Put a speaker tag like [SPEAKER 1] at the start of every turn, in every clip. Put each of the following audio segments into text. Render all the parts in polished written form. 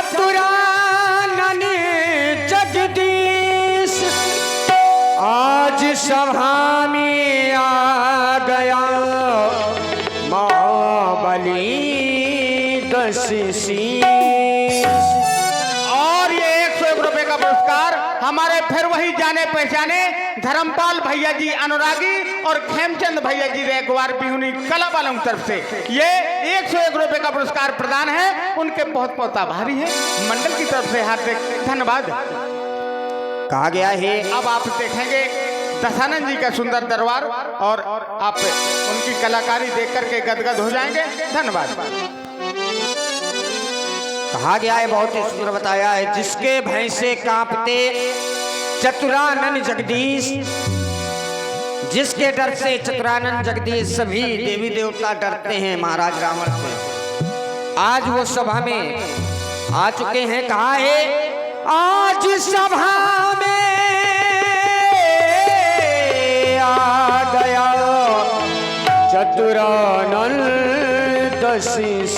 [SPEAKER 1] चतुरानन जगदीश आज सभा में आ गया महाबली दस शीश।
[SPEAKER 2] और ये 101 रुपए का पुरस्कार हमारे फिर वही जाने पहचाने धर्मपाल भैया जी अनुरागी और खेमचंद भैया जी रेगवार बिहुनी कला वालों की तरफ से ये 101 रुपए का पुरस्कार प्रदान है। उनके बहुत बहुत आभारी हैं। मंडल की तरफ से हार्दिक धन्यवाद
[SPEAKER 1] कहा गया है।
[SPEAKER 2] अब आप देखेंगे दशानंद जी का सुंदर दरबार और आप उनकी कलाकारी देख करके गदगद हो जाएंगे। धन्यवाद।
[SPEAKER 1] कहा गया है, बहुत ही सुंदर बताया है। जिसके भैंसे कांपते चतुरानन जगदीश, जिसके डर से चतुरानन जगदीश सभी देवी देवता डरते हैं महाराज रावण से। आज वो सभा में आ चुके हैं। कहा है आज सभा में आ गया चतुरानन दस शीश।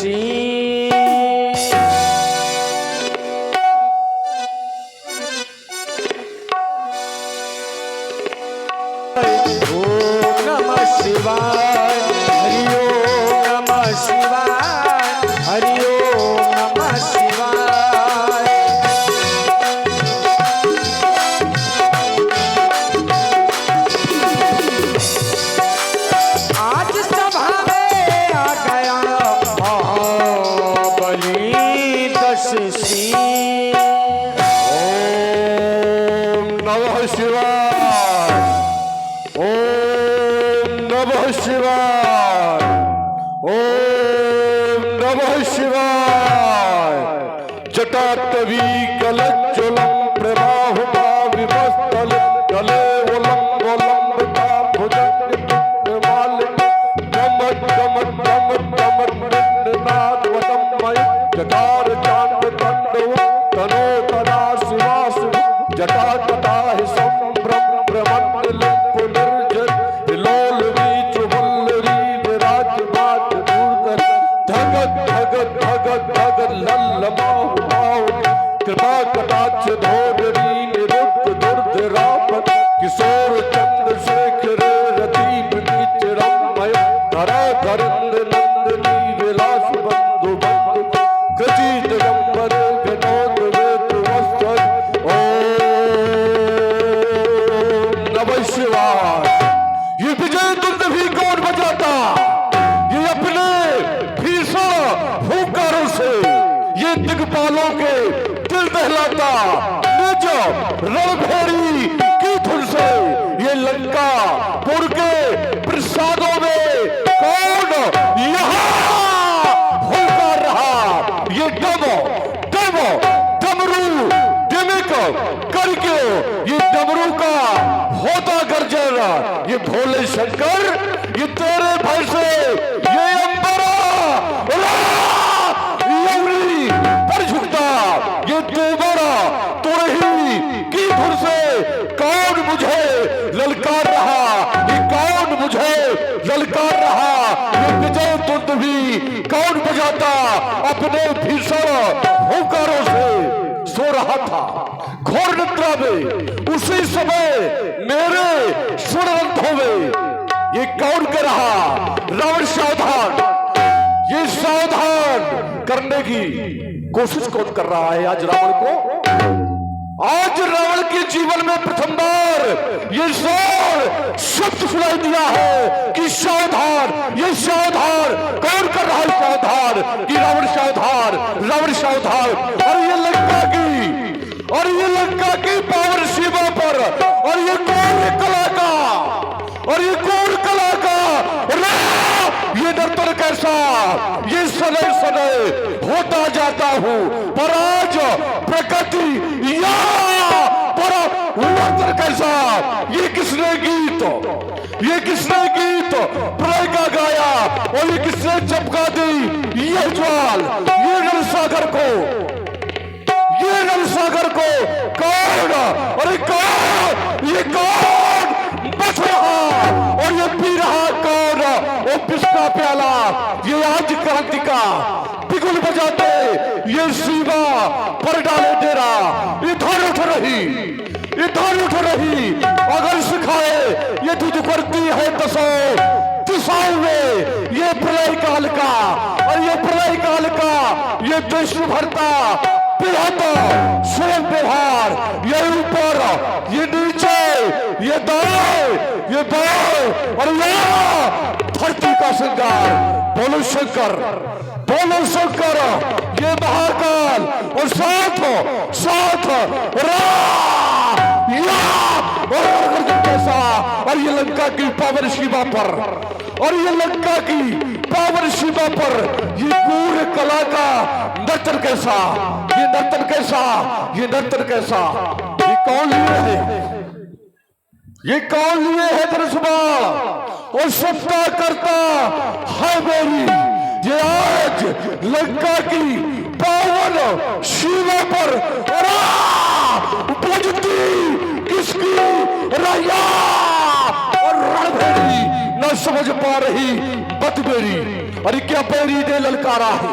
[SPEAKER 1] ओम नमः शिवाय, हरि ओम नमः शिवाय, हरि ओम नमः शिवाय। आज सभा में आ गया महाबली दस शीश। ओम नमः शिवाय, ओम नमः शिवाय, ओम नमः शिवाय। जटाटवी कलज्ज्वलं प्रवाहुमा विमस्तल कले वलम्बता भुजंगमालिक गमक गमक गमक गमक निनाद वटमय जटार चांद तंडव तनो तदा शिवा शिव जटा तथा हि संभ्रम ब्रह्मण्ड पुनर्जन विलोल बीच वल्लरी विराज बात दूर धगत धगत धगत धगत लल्लमाहु कृपा कटाक्ष धोदरी निरुद्ध दुर्धरापन किशोर चंद्रशेखर रतीप नीचरमय धरा धरिंद नंदनी विलास बंधु बंधु कृति दिगंबर विनोद वेद वस्त्र। ओम नमः शिवाय। ये विजय दुंद भी कौन बजाता? ये अपने भीषण हुंकारों से ये दिग्पालों के दिल दहलाता। निज रणभेरी की धुन से ये लंका पुर के प्रसादों में कौन यहाँ हुंकार रहा? ये डमो डमो डमरू डिमिक करके ये डमरू का होता गर्जना। ये भोले शंकर ये तेरे भय से ये अंबरा यमरी पर झुकता। ये देवरा तुरही की धुन से कौन मुझे ललकार रहा? ये कौन मुझे ललकार रहा? ये विजय तुंद भी कौन बजाता? अपने भीषण हुंकारों से सो रहा था घोर निद्रा में। उसी समय मेरे सुरवंतों में ये कौन कर रहा? रावण सावधान। ये सावधान करने की कोशिश कौन कर रहा है आज रावण को? आज रावण के जीवन में प्रथम बार ये जोर शब्द सुनाई दिया है कि सावधान। ये सावधान कौन कर रहा है? सावधान कि रावण सावधान, रावण सावधान। और ये लंका की पावन सीमा पर और ये कौन कला का और ये कौन कला का ये नर्तन कैसा? ये सदै सदै होता जाता हूँ पर आज प्रकृति या पर नर्तन कैसा? ये किसने गीत प्रलय का गाया और ये किसने चमका दी ये ज्वाल ये रणसागर को? ये रणसागर को कौन? अरे कौन? ये कौन बच रहा और ये पी रहा कौन? वो पिस्ता प्याला ये आज क्रांति का बिगुल बजाते ये शिवा पर डाले डेरा। इधर उठ रही, इधर उठ रही, अगर सिखाए ये तुझ करती है दिशाओं में। ये प्रलय काल का, और ये प्रलय काल का ये देश भरता पिहाता स्वयं व्यवहार। ये ऊपर, ये नीचे, ये दाएं, ये बाएं, और यहाँ धरती का श्रृंगार। बोलो शंकर, बोलो शंकर, ये महाकाल, और साथ साथ कैसा, और ये लंका की पावन शिवा पर, और ये लंका की पावन शिवा पर ये पूरे कला का नर्तन कैसा, ये नर्तन कैसा, ये नर्तन कैसा। ये कौन लिए है, ये कौन लिए है धनुष्बाण, और सत्ता करता है मेरी। ये आज लंका की पावन शिवा पर बजती किसकी रैया, और रणभेरी न समझ पा रही बत मेरी। अरे क्या पैरी ने ललकारा है,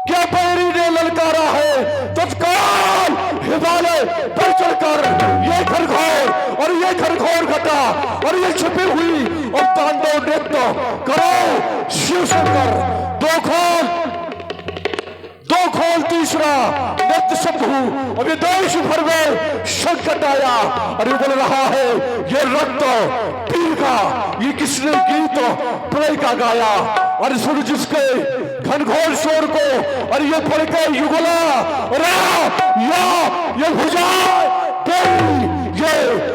[SPEAKER 1] क्या पैरी ने ललकारा है। तत्काल हिमालय पर चढ़कर ये खरघोर, और ये खरघोर घटा, और ये छिपी हुई और तांडव नृत्य करो शिव शंकर। दो खोल तीसरा नृत्य शंभु। अब ये देश भर में संकट आया, अरे बोल रहा है ये रक्त पीर का, ये किसने गीत प्रलय का गाया। और सुन जिसके घनघोर शोर को, और ये पड़ के युगला ये भुजाएं तेरी, ये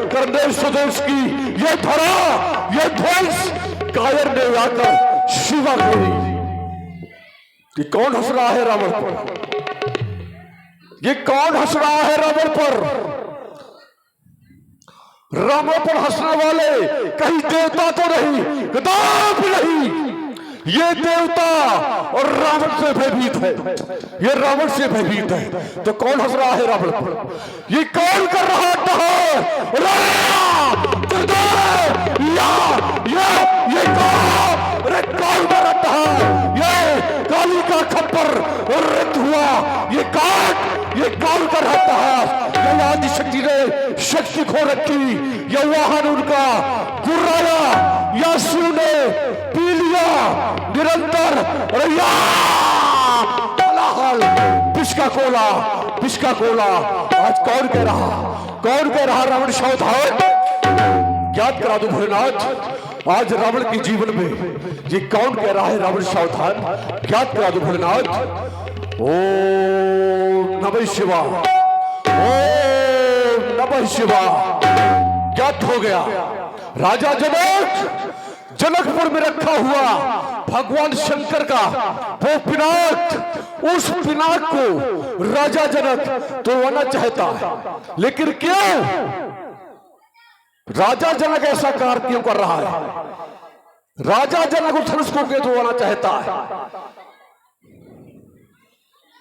[SPEAKER 1] करने स्वदेश की ये धरा, ये ध्वंस कायर ने आकर शिवा मेरी। ये कौन हंस रहा है रावण पर, ये कौन हंस रहा है रावण पर। रावण पर हंसने वाले कहीं देवता तो नहीं, कदापि नहीं। ये देवता और रावण से भयभीत है, ये रावण से भयभीत है। तो कौन हंस रहा है रावण पर, ये कौन कर रहा है। कौन कर रहा है, ये काली का खप्पर रक्त हुआ, ये कौन कर रहा है। आदि शक्ति ने शक्ति खो रखी, या वाहन उनका गुर्राया, या शिव ने पी लिया निरंतर पिचका कोला, पिचका कोला। आज कौन कह रहा रावण सावधान। याद करा दो भोलेनाथ, आज रावण के जीवन में ये कौन कह रहा है रावण सावधान। याद करा दो भोलेनाथ। ओम नमः शिवाय, ओम नमः शिवाय। ज्ञात हो गया राजा जनकपुर में रखा हुआ भगवान शंकर का वो पिनाक, उस पिनाक को राजा जनक तोड़ना चाहता है। लेकिन क्यों राजा जनक ऐसा कार्य क्यों कर रहा है। राजा जनक उस धनुष को क्यों तोड़ना चाहता है,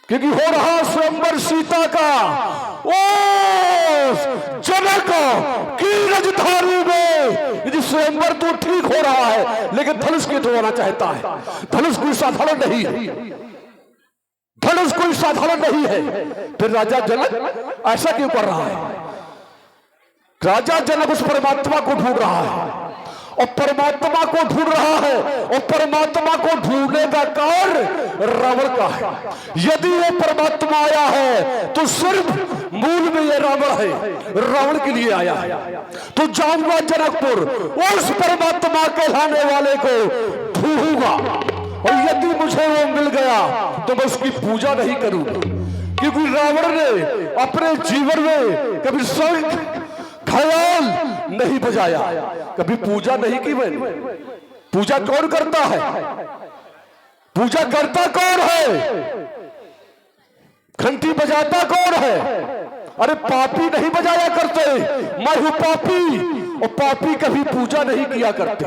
[SPEAKER 1] क्योंकि हो रहा स्वयंवर सीता का उस जनक की राजधानी में। यदि स्वयंवर तो ठीक हो रहा है, लेकिन धनुष क्यों तोड़ना चाहता है। धनुष कोई साधारण नहीं है, धनुष कोई साधारण नहीं है। फिर राजा जनक ऐसा क्यों कर रहा है। राजा जनक उस परमात्मा को ढूंढ रहा है, और परमात्मा को ढूंढ रहा है, और परमात्मा को ढूंढने का कार्य रावण का है। यदि वो परमात्मा आया है तो सिर्फ मूल में ये रावण है, रावण के लिए आया है। तो जाऊंगा जनकपुर, उस परमात्मा कहलाने वाले को ढूंढूंगा, और यदि मुझे वो मिल गया तो मैं उसकी पूजा नहीं करूंगा। क्योंकि रावण ने अपने जीवन में कभी शंख ख्याल नहीं बजाया, कभी पूजा नहीं की। मैंने पूजा कौन करता है, पूजा करता कौन है, घंटी बजाता कौन है। अरे पापी नहीं बजाया करते, मैं हूं पापी, और पापी कभी पूजा नहीं किया करते।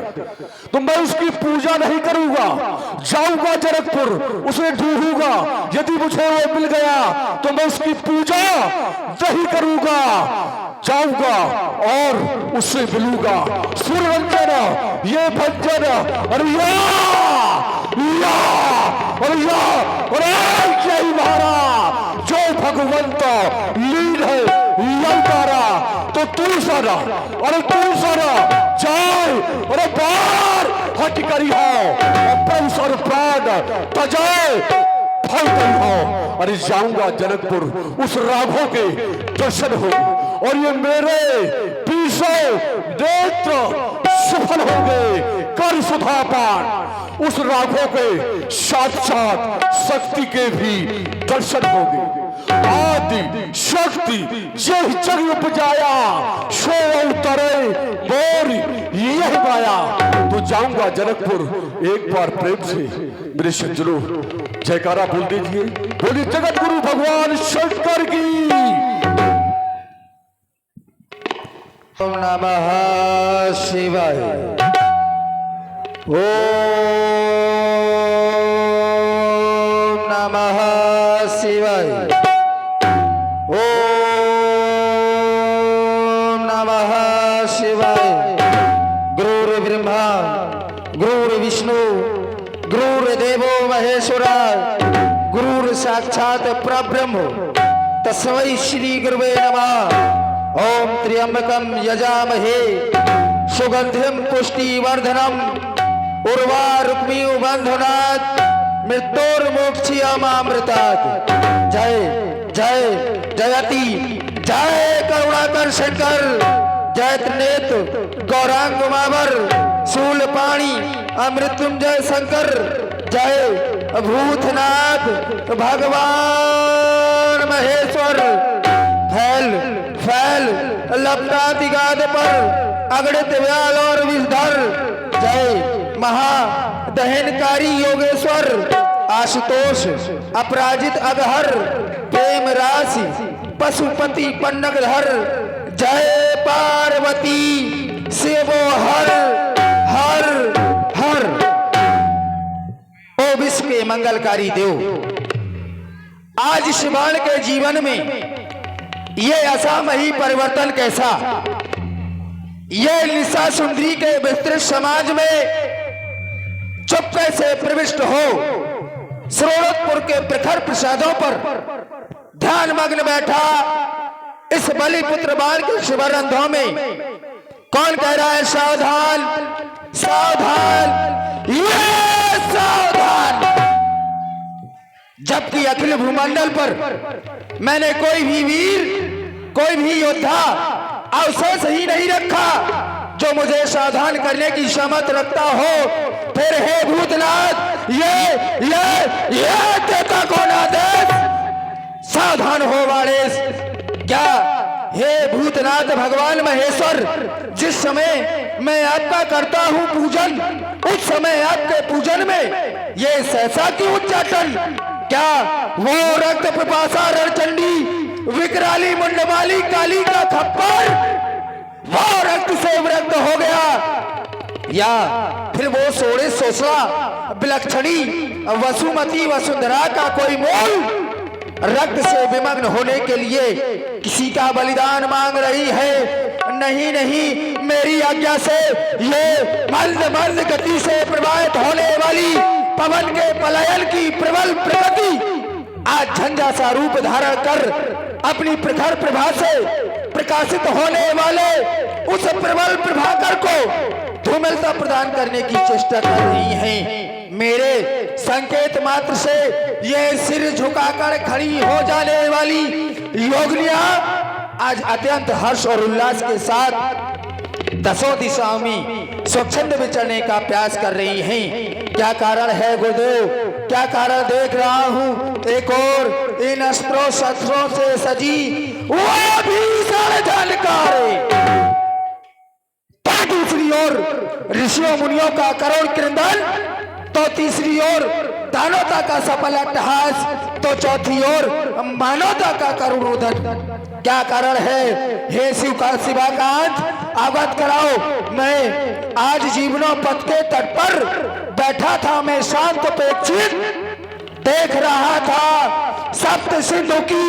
[SPEAKER 1] तो मैं उसकी पूजा नहीं करूंगा। जाऊंगा जनकपुर, उसे ढूंढूंगा, यदि मुझे वो मिल गया तो मैं उसकी पूजा नहीं करूंगा। जाऊंगा और उससे मिलूंगा। सूर्यवंजन ये भंजन, अरे और यही महाराज जो बनता लीन है ललकारा, तो तू सारा अरे तू सारा जाए अरे बार हट करी हो पंच और प्राण तजाए फल करी हो। अरे जाऊंगा जनकपुर उस राघव के दर्शन हो, और ये मेरे पीछे नेत्र सफल हो गए कर सुधा पान, उस राघव के साक्षात शक्ति के भी दर्शन हो गए। आदि शक्ति जय जग उपजाया, सो उतरे बोर यह माया। तो जाऊंगा जनकपुर, एक बार प्रेम से मेरे सज्जनों जयकारा बोल दीजिए, बोलिए जगत गुरु भगवान शंकर की।
[SPEAKER 3] ओम नमः शिवाय। ओम नमः शिवाय। ओम नमः शिवाय। गुरुर्ब्रह्मा गुरुर्विष्णु गुरुर्देवो महेश्वरा गुरुर् साक्षात् परब्रह्म तस्मै श्री गुरुवे नमः। ओम त्र्यंबकम यजामहे सुगंधिम पुष्टिवर्धनम उर्वारुक्मिव बंधनात् मृत्योर्मोक्षीयमामृतात्। जय जय जयति जय करुणाकर शंकर, जय त्रिनेत्र गौरांग उमावर शूलपाणी अमृत्युंजय शंकर, जय भूतनाथ भगवान महेश्वर। फैल फैल लपटाती गाद पर अगणित व्याल और विषधर, जय महादहनकारी योगेश्वर आशुतोष अपराजित अगहर प्रेम राशि पशुपति पन्नगधर, जय पार्वती शिवो हर हर हर। ओ विश्व के मंगलकारी देव, आज शिवान के जीवन में ये असामयी परिवर्तन कैसा, ये निशा सुंदरी के विस्तृत समाज में चुपके से प्रविष्ट हो श्रोणतपुर के प्रखर प्रसादों पर ध्यान मग्न बैठा इस बलिपुत्र बाल के शिवरंधों में कौन कह रहा है सावधान सावधान ये सावधान। जबकि अखिल भूमंडल पर मैंने कोई भी वीर कोई भी योद्धा अवशेष ही नहीं रखा जो मुझे सावधान करने की क्षमता रखता हो। फिर हे भूतनाथ ये देता कौन आदेश, सावधान हो वाणेश। क्या हे भूतनाथ भगवान महेश्वर, जिस समय मैं आपका करता हूं पूजन, उस समय आपके पूजन में ये सहसा क्यों उच्चाटन, क्या वो रक्त पिपासा रणचंडी विकराली मुंडमाली काली का खप्पर वो रक्त से विरक्त हो गया, या फिर वो सोड़े सोसला विलक्षणी वसुमती वसुंधरा का कोई मोल रक्त से विमग्न होने के लिए किसी का बलिदान मांग रही है। नहीं नहीं, मेरी आज्ञा से ये मंद मंद गति से प्रवाहित होने वाली पवन के पलायन की प्रबल प्रगति आज झंझा सा रूप धारण कर अपनी प्रखर प्रभा से प्रकाशित होने वाले उस प्रबल प्रभाकर को धूमिलता प्रदान करने की चेष्टा कर रही हैं। मेरे संकेत मात्र से ये सिर झुकाकर खड़ी हो जाने वाली योगिनियां आज अत्यंत हर्ष और उल्लास के साथ दसों दिशाओं में स्वच्छंद विचरने का प्रयास कर रही हैं। क्या कारण है गुरुदेव, क्या कारण देख रहा हूँ? एक और इन अस्त्रों शस्त्रों से सजी वो भीषण झनकारे, दूसरी ओर ऋषियों मुनियों का करोड़ क्रंदन, तो तीसरी ओर दानवता का सफल अट्टहास, तो चौथी ओर मानवता का करुण रुदन। क्या कारण है हे शिव का शिवाकांत, अवगत कराओ। मैं आज जीवनों पथ के तट पर बैठा था, मैं शांत अपेक्षित देख रहा था सप्त सिंधु की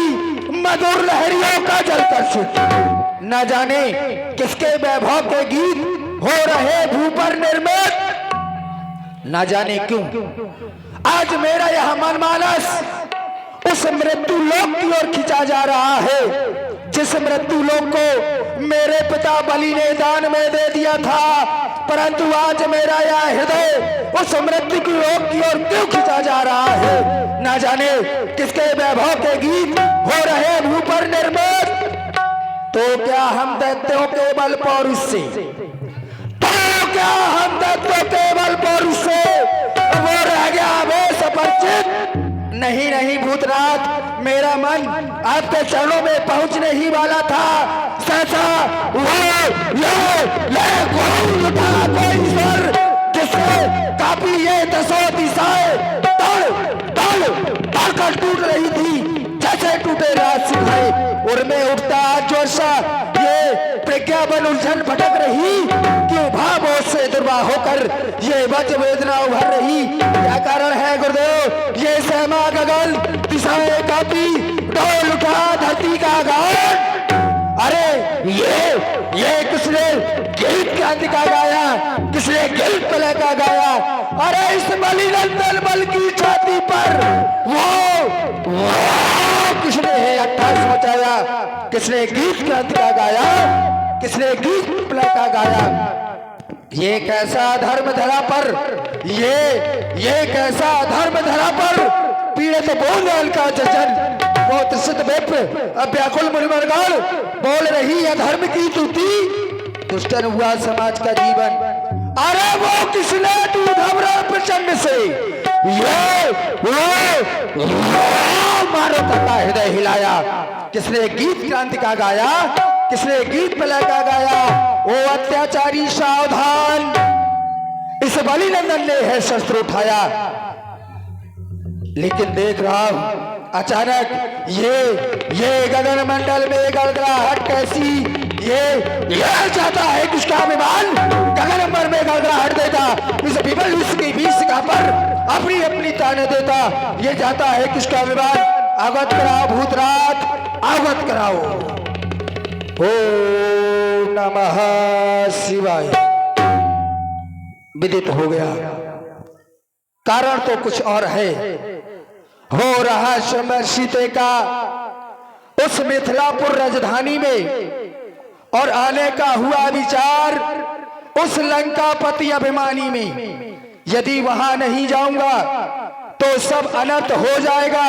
[SPEAKER 3] मधुर लहरियों का जलकर्षित। न जाने किसके वैभव के गीत हो रहे भू पर निर्मित, न जाने क्यों आज मेरा यह मनमानस उस उस मृत्यु लोक की ओर खिंचा जा रहा है, जिस मृत्यु लोक को मेरे पिता बलि ने दान में दे दिया था। परंतु आज मेरा यह हृदय उस मृत्यु की लोक की ओर क्यों खिंचा जा रहा है? ना जाने किसके वैभव के गीत हो रहे मुंह पर निर्मित। तो क्या हम दैत्यों के बल पौरुष से, तो क्या हम दैत्यों के बल पौरुष से वो रह गया वेश अपरिचित? नहीं नहीं भूतनाथ, मेरा मन आपके चरणों में पहुंचने ही वाला था। सहसा कोई स्वर जिससे काफी ये दसों दिशाएं ताकत टूट रही थी, जैसे टूटे रात सिंहाए। और मैं उठता जोशा ये प्रज्ञा बन उलझन भटक रही, क्यों भावों से दुर्वाह होकर ये वज वेदना उभर रही? क्या कारण है गुरुदेव? ये सहमा गगन दिशाएं कापी डोल उठा धरती का गान। अरे ये किसने गीत क्रांति का गाया? किसने गीत प्रलय का गाया? अरे इस बलिनंदन बल की छाती पर वो किसने है अट्ठाईस मचाया? किसने गीत क्रांति का गाया? किसने गीत प्रलय का गाया? ये कैसा धर्म धरा पर, ये कैसा धर्म धरा पर पीड़ित बोल का जजन, वो त्रिशत विप्र अब व्याकुल मुनिमरगण बोल रही है धर्म की स्तुति। दुष्टन हुआ समाज का जीवन। अरे वो किसने दूध हमरा प्रचंड से मारो का हृदय हिलाया? किसने गीत क्रांति का गाया? किसने गीत प्रलय का गाया? ओ अत्याचारी सावधान, इस बलिनंदन ने है शस्त्र उठाया। लेकिन देख रहा हूं अचानक ये गगन मंडल में गड़गड़ाहट कैसी? ये चाहता है किसका विमान गगन अंबर में गड़गड़ाहट देता, इस विमल विश्व की बीच का पर अपनी अपनी ताने देता। ये चाहता है किसका विमान? अवगत कराओ भूतराज, अवगत कराओ। ओम नमः शिवाय। विदित हो गया, कारण तो कुछ और है। हो रहा समय सीते का उस मिथिलापुर राजधानी में, और आने का हुआ विचार उस लंकापति अभिमानी में। यदि वहां नहीं जाऊंगा तो सब अनर्थ हो जाएगा।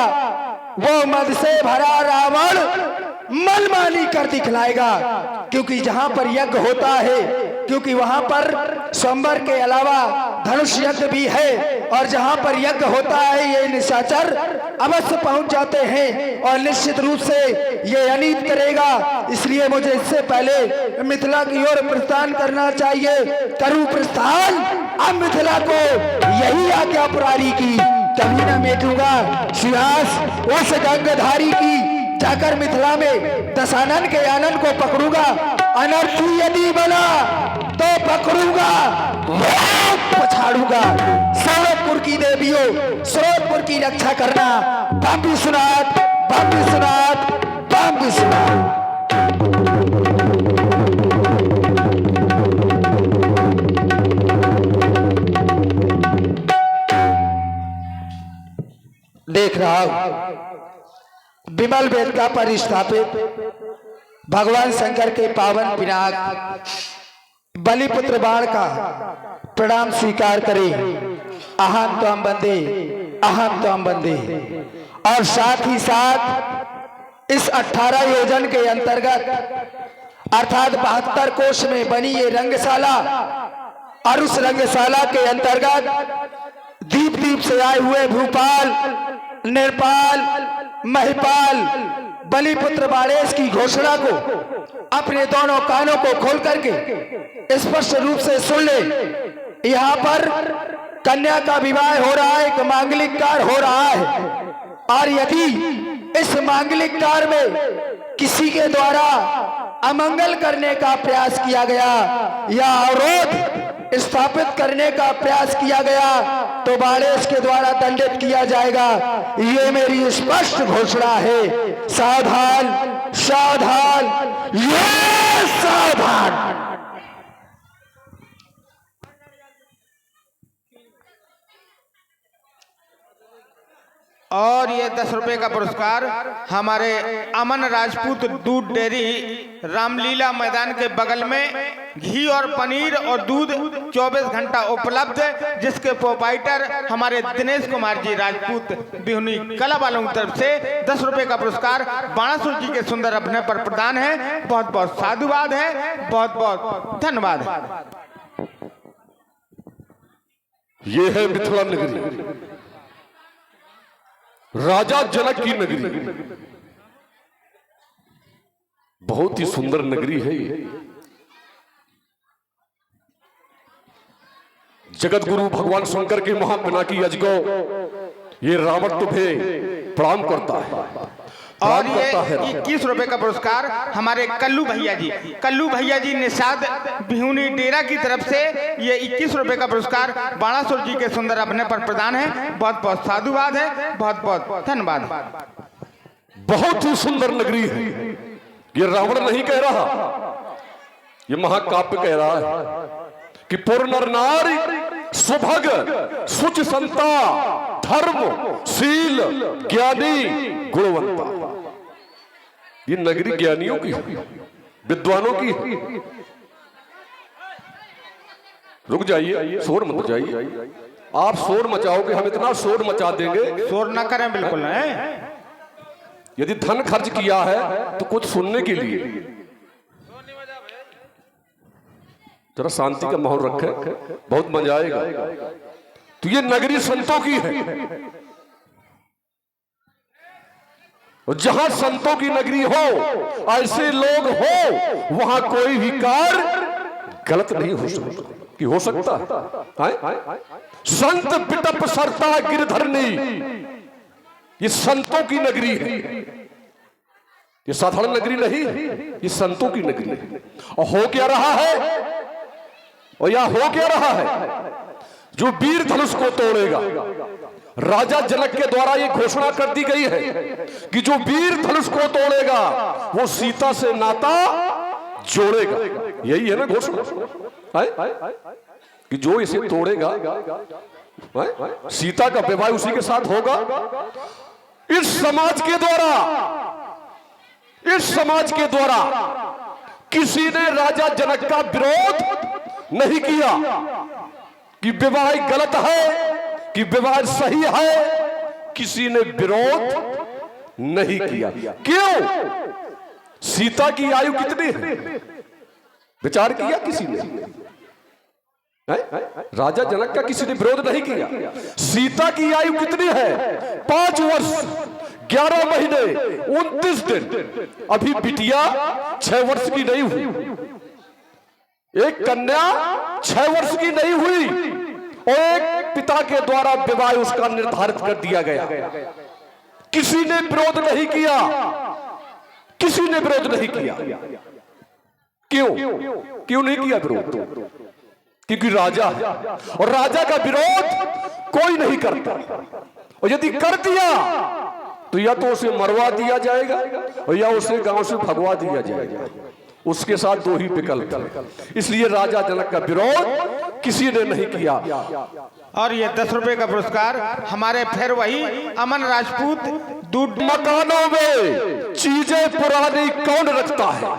[SPEAKER 3] वो मद से भरा रावण मनमानी कर दिखलाएगा, क्योंकि जहां पर यज्ञ होता है, क्योंकि वहां पर स्वयंवर के अलावा धनुष यज्ञ भी है, और जहां पर यज्ञ होता है ये निशाचर अवश्य पहुंच जाते हैं और निश्चित रूप से ये अनित करेगा। इसलिए मुझे इससे पहले मिथिला की ओर प्रस्थान करना चाहिए। करूं प्रस्थान अब मिथिला को, यही आज्ञा पुरारी की, कभी न मेटूंगा सिंहास उस गंगधारी की। जाकर मिथिला में दशानन के आनंद को पकड़ूंगा, अनर्थ यदि बना तो पकड़ूंगा, पछाड़ूंगा। सौरभपुर की देवियों, सौरभपुर की रक्षा करना। बम विश्वनाथ, बम विश्वनाथ, बम विश्वनाथ। देख रहा हूं विमल वेद का परिस्थापित भगवान शंकर के पावन पिनाक बलिपुत्र बाण का प्रणाम स्वीकार करें। अहम त्वं वंदे, अहम त्वं वंदे। और साथ ही साथ इस 18 योजन के अंतर्गत अर्थात 72 कोष में बनी ये रंगशाला, और उस रंगशाला के अंतर्गत दीप से आए हुए भूपाल, निर्पाल, महिपाल बलिपुत्र बाणेश की घोषणा को अपने दोनों कानों को खोल करके स्पष्ट रूप से सुन ले। यहाँ पर कन्या का विवाह हो रहा है, एक मांगलिक कार्य हो रहा है, और यदि इस मांगलिक कार्य में किसी के द्वारा अमंगल करने का प्रयास किया गया या अवरोध स्थापित करने का प्रयास किया गया तो बाणेश के द्वारा दंडित किया जाएगा। ये मेरी स्पष्ट घोषणा है। सावधान, सावधान, ये सावधान।
[SPEAKER 2] और ये 10 रुपए का पुरस्कार हमारे अमन राजपूत दूध डेयरी रामलीला मैदान के बगल में घी और पनीर और दूध 24 घंटा उपलब्ध, जिसके प्रोपाइटर हमारे दिनेश कुमार जी राजपूत बिहुनी कला वालों की तरफ से 10 रुपए का पुरस्कार बाणासुर जी के सुंदर अभिनय पर प्रदान है। बहुत बहुत साधुवाद है, बहुत बहुत धन्यवाद है।
[SPEAKER 1] ये है मिथिला नगरी, राजा जनक की नगरी। बहुत ही सुंदर नगरी है ये। जगत गुरु भगवान शंकर के महापिनाकी यज्ञ ये रावण तुम्हें प्रणाम करता है।
[SPEAKER 2] और ये 21 रुपए का पुरस्कार हमारे कल्लू भैया जी निषाद बिहुनी डेरा की तरफ से ये 21 रुपए का पुरस्कार बाणासुर जी के सुंदर अभिनय पर प्रदान है। बहुत बहुत साधुवाद है, बहुत बहुत धन्यवाद।
[SPEAKER 1] बहुत ही सुंदर नगरी है। ये रावण नहीं कह रहा, ये महाकाव्य कह रहा है कि पुर नर नारी सुभग सुच संता धर्म शील ज्ञानी गुणवंता। ये नगरी ज्ञानियों की, विद्वानों की। रुक जाइए, शोर मत जाइए। आप शोर मचाओगे, हम इतना शोर मचा देंगे।
[SPEAKER 2] शोर ना करें, बिल्कुल नहीं।
[SPEAKER 1] यदि धन खर्च किया है तो कुछ सुनने के लिए जरा शांति का माहौल रखें, बहुत मजा आएगा। तो ये नगरी संतों की है, और जहां संतों की नगरी हो, ऐसे लोग हो, वहां कोई भी कार्य गलत नहीं हो सकता। कि हो सकता है? संत पिटप सरता गिरधरनी, ये संतों की नगरी है। ये साधारण नगरी नहीं, ये संतों की नगरी है। और हो क्या रहा है, और यह हो क्या रहा है? जो वीर धनुष को तोड़ेगा, राजा जनक के द्वारा यह घोषणा कर दी गई है कि जो वीर धनुष को तोड़ेगा वो सीता से नाता जोड़ेगा। यही है ना घोषणा, कि जो इसे तोड़ेगा सीता का विवाह उसी के साथ होगा। इस समाज के द्वारा किसी ने राजा जनक का विरोध नहीं किया कि विवाह गलत है, कि विवाह सही है। किसी ने विरोध नहीं किया। क्यों? सीता की आयु कितनी है, विचार किया किसी ने? राजा जनक का किसी ने विरोध नहीं किया। सीता की आयु कितनी है? 5 वर्ष 11 महीने 29 दिन। अभी बिटिया 6 वर्ष की नहीं हुई, एक कन्या 6 वर्ष की नहीं हुई, और एक पिता के द्वारा विवाह उसका निर्धारित कर दिया गया। किसी ने विरोध नहीं किया, किसी ने विरोध नहीं किया। क्यों नहीं किया विरोध? क्योंकि राजा है, और राजा का विरोध कोई नहीं करता। और यदि कर दिया तो या तो उसे मरवा दिया जाएगा, और या उसे गांव से भगवा दिया जाएगा। उसके साथ 2 ही विकल्प। इसलिए राजा जनक का विरोध किसी ने नहीं किया।
[SPEAKER 2] और ये 10 रुपए का पुरस्कार हमारे फिर वही अमन राजपूत दूध।
[SPEAKER 1] मकानों में चीजें पुरानी कौन रखता है?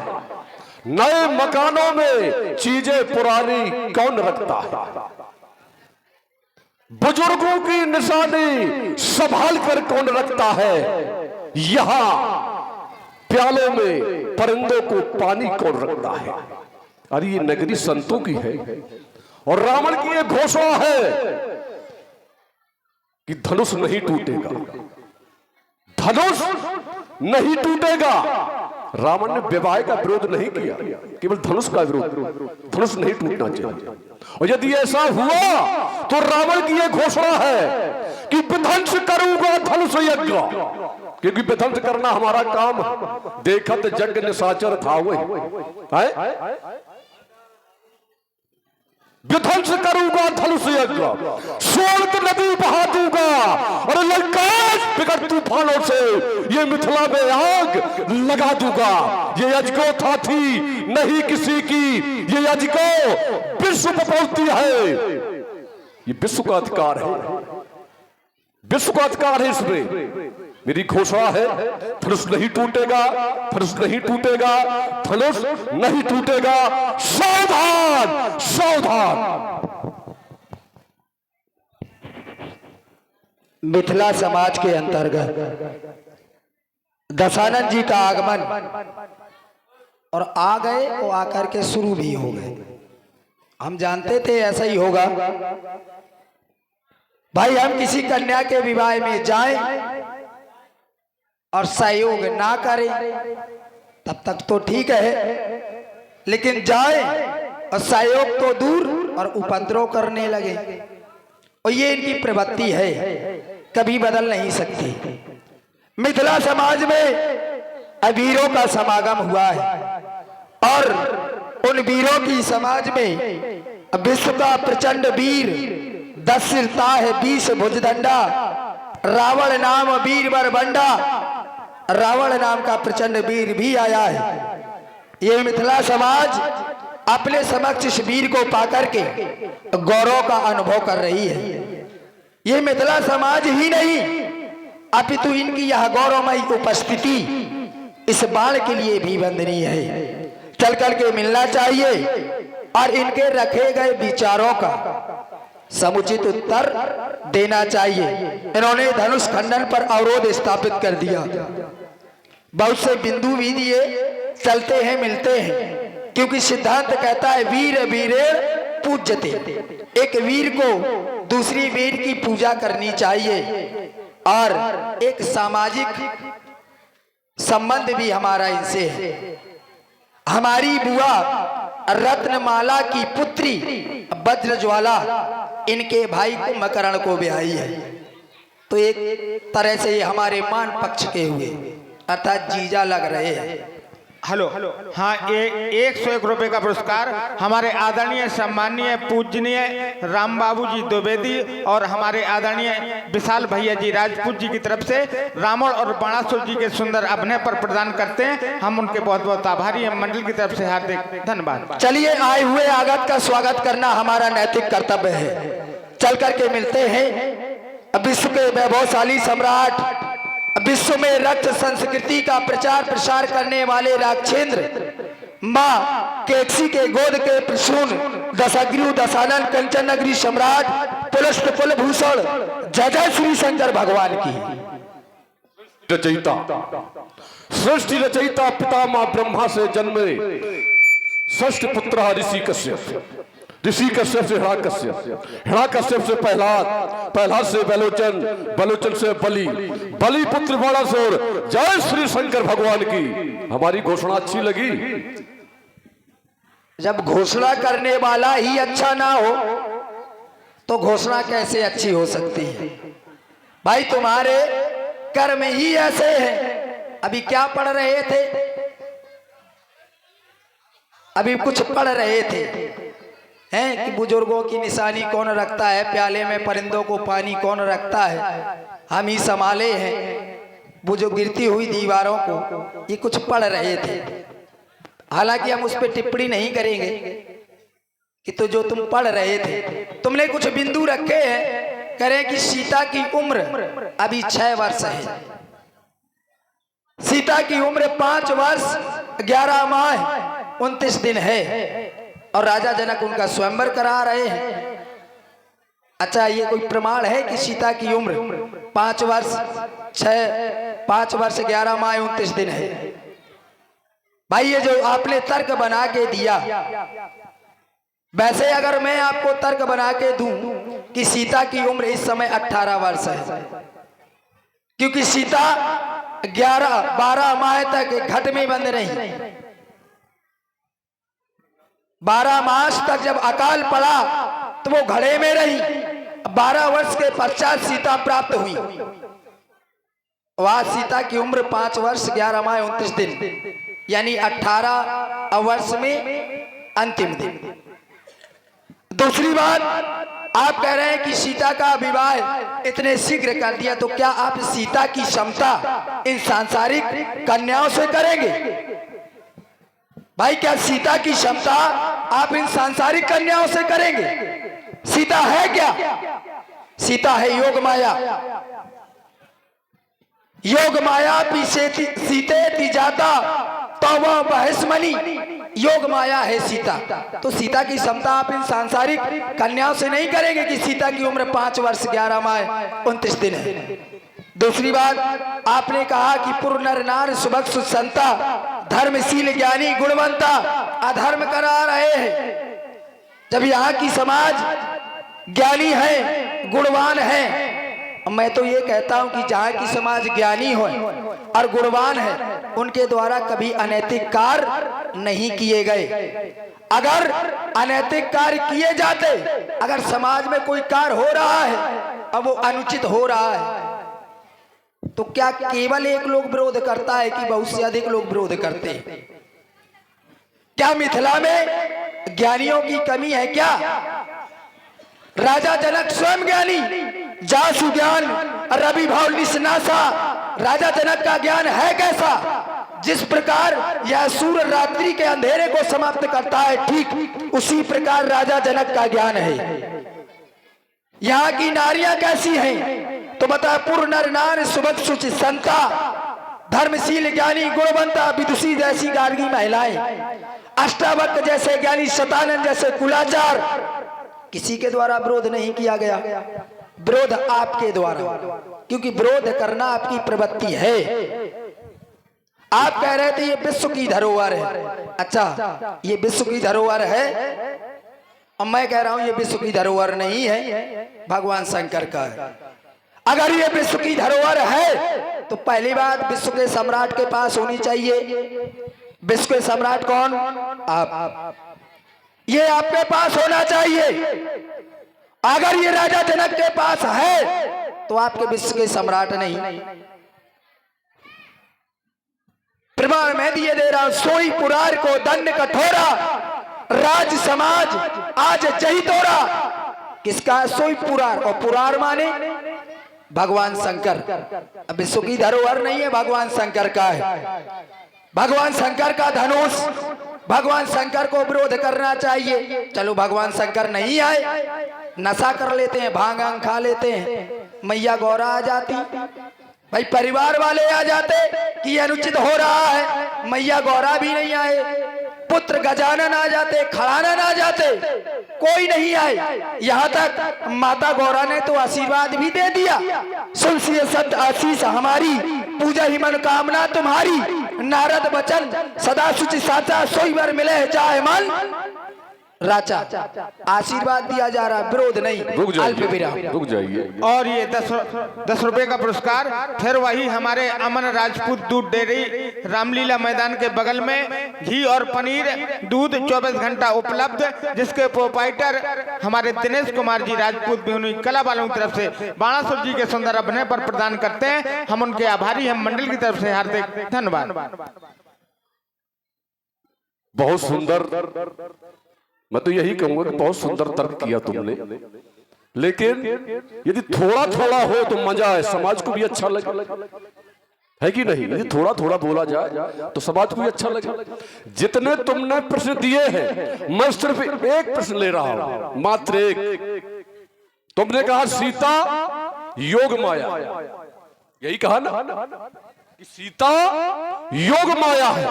[SPEAKER 1] नए मकानों में चीजें पुरानी कौन रखता है? बुजुर्गों की निशानी संभाल कर कौन रखता है? यहां प्यालों में परिंदों को पानी कौन रखता है? अरे ये नगरी संतों की है। और रावण की ये घोषणा है कि धनुष नहीं टूटेगा, धनुष नहीं टूटेगा। रावण ने विवाह का विरोध नहीं किया, केवल धनुष का विरोध। धनुष नहीं टूटना चाहिए। और यदि ऐसा हुआ तो रावण की यह घोषणा है कि विध्वंस करूंगा धनुष यज्ञ, क्योंकि विध्वंस करना हमारा काम। देखत यज्ञ निशाचर था वही, विध्वंस करूंगा धनुष यज्ञ, सोलत नदी बहा दूंगा, और लंका बिगड़ तूफानों से ये मिथिला में आग लगा दूंगा। ये यज्ञो था थी नहीं किसी की, ये यज्ञो विश्व बोलती है। ये विश्व का अधिकार है, विश्व का अधिकार है इसमें। मेरी घोषणा है, धनुष नहीं टूटेगा, धनुष नहीं टूटेगा, धनुष नहीं टूटेगा। सावधान सावधान।
[SPEAKER 3] मिथिला समाज के अंतर्गत दशानन जी का आगमन और आ गए और आकर के शुरू भी हो गए। हम जानते थे ऐसा ही होगा। भाई हम किसी कन्या के विवाह में जाएं और सहयोग ना करें तब तक तो ठीक है, लेकिन जाएं और सहयोग तो दूर और उपद्रव करने लगे, और ये इनकी प्रवृत्ति है, कभी बदल नहीं सकती। मिथिला समाज में वीरों का समागम हुआ है और उन वीरों की समाज में विश्व का प्रचंड वीर 10 सिरता है 20 भुजदंडा, रावण नाम वीर बरबंडा, रावण नाम का प्रचंड वीर भी आया है। ये मिथिला समाज अपने समक्ष इस वीर को पाकर के गौरव का अनुभव कर रही है। ये मिथिला समाज ही नहीं अपितु इनकी यह गौरवमयी उपस्थिति इस बाण के लिए भी वंदनीय है। चल करके मिलना चाहिए और इनके रखे गए विचारों का समुचित उत्तर देना चाहिए। इन्होंने धनुष खंडन पर अवरोध स्थापित कर दिया, बहुत से बिंदु भी दिए, चलते हैं मिलते हैं, क्योंकि सिद्धांत कहता है वीर वीरेण पूज्यते। एक वीर को दूसरी वीर की पूजा करनी चाहिए और एक सामाजिक संबंध भी हमारा इनसे है। हमारी बुआ रत्नमाला की पुत्री वज्रज्वाला इनके भाई कुंभकर्ण को ब्याही है, तो एक तरह से ये हमारे मान पक्ष के हुए, अर्थात जीजा लग रहे हैं।
[SPEAKER 2] हेलो हाँ, 101 रुपए का पुरस्कार हमारे आदरणीय सम्माननीय पूजनीय राम बाबू जी द्विवेदी और हमारे आदरणीय विशाल भैया जी राजपूत जी की तरफ से रावण और बाणासुर जी के सुंदर अभिनय पर प्रदान करते हैं। हम उनके बहुत बहुत आभारी हैं। मंडल की तरफ से हार्दिक धन्यवाद।
[SPEAKER 3] चलिए, आए हुए आगत का स्वागत करना हमारा नैतिक कर्तव्य है। चल करके मिलते हैं विश्व के वैभवशाली सम्राट, विश्व में रक्त संस्कृति का प्रचार प्रसार करने वाले राक्षेंद्र मां केकसी के गोद के प्रसून दशग्रीव दशानन कंचन नगरी सम्राट पुलस्त कुलभूषण जय जय श्री शंकर भगवान की।
[SPEAKER 1] रचयिता सृष्टि रचयिता पितामह ब्रह्मा से जन्मे षष्ठ पुत्र ऋषि कश्यप, ऋषि कश्यप से हिरण्यकश्यप, हिरण्यकश्यप से प्रहलाद, प्रहलाद से बलोचन, बलोचन से बलि, बलि पुत्र बाणासुर। जय श्री शंकर भगवान की। हमारी घोषणा अच्छी लगी?
[SPEAKER 3] जब घोषणा करने वाला ही अच्छा ना हो तो घोषणा कैसे अच्छी हो सकती है? भाई तुम्हारे कर्म ही ऐसे हैं। अभी क्या पढ़ रहे थे? अभी कुछ पढ़ रहे थे हैं कि बुजुर्गों की निशानी कौन रखता है, प्याले में परिंदों को पानी कौन रखता है, हम ही संभाले हैं वो जो गिरती हुई दीवारों को। ये कुछ पढ़ रहे थे। हालांकि हम उस पर टिप्पणी नहीं करेंगे कि तो जो तुम पढ़ रहे थे, तुमने कुछ बिंदु रखे हैं। करें कि सीता की उम्र अभी 6 वर्ष है। सीता की उम्र 5 वर्ष 11 माह 29 दिन है और राजा जनक उनका स्वयंवर करा रहे हैं। अच्छा, ये कोई प्रमाण है कि सीता की उम्र 5 वर्ष 11 माह 29 दिन है? भाई ये जो आपने तर्क बना के दिया, वैसे अगर मैं आपको तर्क बना के दूं कि सीता की उम्र इस समय 18 वर्ष है, क्योंकि सीता 12 माह तक घट में बंद रही। 12 मास तक जब अकाल पड़ा तो वो घड़े में रही। 12 वर्ष के पश्चात सीता प्राप्त हुई। वह सीता की उम्र 5 वर्ष 11 माह 29 दिन, यानी 18 वर्ष में अंतिम दिन। दूसरी बात, आप कह रहे हैं कि सीता का विवाह इतने शीघ्र कर दिया, तो क्या आप सीता की क्षमता इन सांसारिक कन्याओं से करेंगे? भाई, क्या सीता की क्षमता आप इन सांसारिक कन्याओं से करेंगे? सीता है क्या? सीता है योग माया, योग माया पीछे सीते ती जाता तो वह बहसमनी, योग माया है सीता। तो सीता की क्षमता आप इन सांसारिक कन्याओं से नहीं करेंगे कि सीता की उम्र 5 वर्ष 11 माह 29 दिन है। दूसरी बात, आपने कहा कि पुर नर नार सुभग सुसंता, धर्मशील ज्ञानी गुणवंता अधर्म करा रहे हैं। जब यहाँ की समाज ज्ञानी है, गुणवान है, मैं तो ये कहता हूं कि जहाँ की समाज ज्ञानी हो और गुणवान है, उनके द्वारा कभी अनैतिक कार्य नहीं किए गए। अगर अनैतिक कार्य किए जाते, अगर समाज में कोई कार्य हो रहा है अब वो अनुचित हो रहा है, तो क्या केवल एक लोग विरोध करता है कि बहुत से अधिक लोग विरोध करते हैं? क्या मिथिला में ज्ञानियों की कमी है क्या? राजा जनक स्वयं ज्ञानी, जासु ज्ञान रवि भाव निसनासा। राजा जनक का ज्ञान है कैसा? जिस प्रकार यह सूर्य रात्रि के अंधेरे को समाप्त करता है, ठीक उसी प्रकार राजा जनक का ज्ञान है। यहाँ की नारियां कैसी हैं? तो बता, पुर नर नार सुभग सुचि संता, धर्मशील ज्ञानी गुणवंता विदुषी जैसी गार्गी महिलाएं, अष्टावक्र जैसे ज्ञानी, शतानंद जैसे कुलाचार। किसी के द्वारा विरोध नहीं किया गया, विरोध आपके द्वारा, क्योंकि विरोध करना आपकी प्रवृत्ति है। आप कह रहे थे ये विश्व की धरोहर है। अच्छा, ये विश्व की धरोहर है, और मैं कह रहा हूं ये विश्व की धरोहर नहीं है, भगवान शंकर का है। अगर ये विश्व की धरोहर है तो पहली बात विश्व के सम्राट के पास होनी चाहिए। विश्व के सम्राट कौन? आप। ये आपके पास होना चाहिए। अगर ये राजा जनक के पास है तो आपके विश्व के सम्राट नहीं। प्रमाण मैं दिए दे रहा हूं, सोई पुरार को दंड कठोरा, राज समाज आज जही तोरा। किसका? सोई पुरार, और पुरार माने भगवान शंकर। विश्व की धरोहर नहीं है, भगवान शंकर का है। भगवान शंकर का धनुष, भगवान शंकर को विरोध करना चाहिए। चलो भगवान शंकर नहीं आए, नशा कर लेते हैं, भांग आंग खा लेते हैं, मैया गौरा आ जाती, भाई परिवार वाले आ जाते कि अनुचित हो रहा है, मैया गौरा भी नहीं आए, पुत्र गजानन आ जाते, खड़ानन आ जाते, कोई नहीं आए। यहाँ तक माता गौरा ने तो आशीर्वाद भी दे दिया, सुनसिए सद आशीष हमारी, पूजा ही मनोकामना तुम्हारी, नारद बचन सदा सुचि साचा, सोई वर मिले चाहे मन राजा। आशीर्वाद दिया जा रहा, विरोध नहीं।
[SPEAKER 1] रुक जाइए।
[SPEAKER 2] और ये 10 रुपए का पुरस्कार फिर वही हमारे अमन राजपूत दूध डेयरी, रामलीला मैदान के बगल में घी और पनीर दूध 24 घंटा उपलब्ध, जिसके प्रोपाइटर हमारे दिनेश कुमार जी राजपूत बिहुनी कला वालों की तरफ से बाणासुर जी के सुंदर अभिनय पर प्रदान करते हैं। हम उनके आभारी, हम मंडल की तरफ से हार्दिक धन्यवाद।
[SPEAKER 1] बहुत सुंदर, मैं तो यही कहूंगा कि बहुत सुंदर तर्क किया तुमने, लेकिन यदि थोड़ा थोड़ा हो तो मजा है, समाज को भी अच्छा लगे, है कि नहीं? यदि थोड़ा थोड़ा बोला जाए तो समाज को भी अच्छा लगे। जितने तुमने प्रश्न दिए हैं, मैं सिर्फ एक प्रश्न ले रहा हूं, मात्र एक। तुमने कहा सीता योग माया, यही कहा ना कि सीता योग माया है।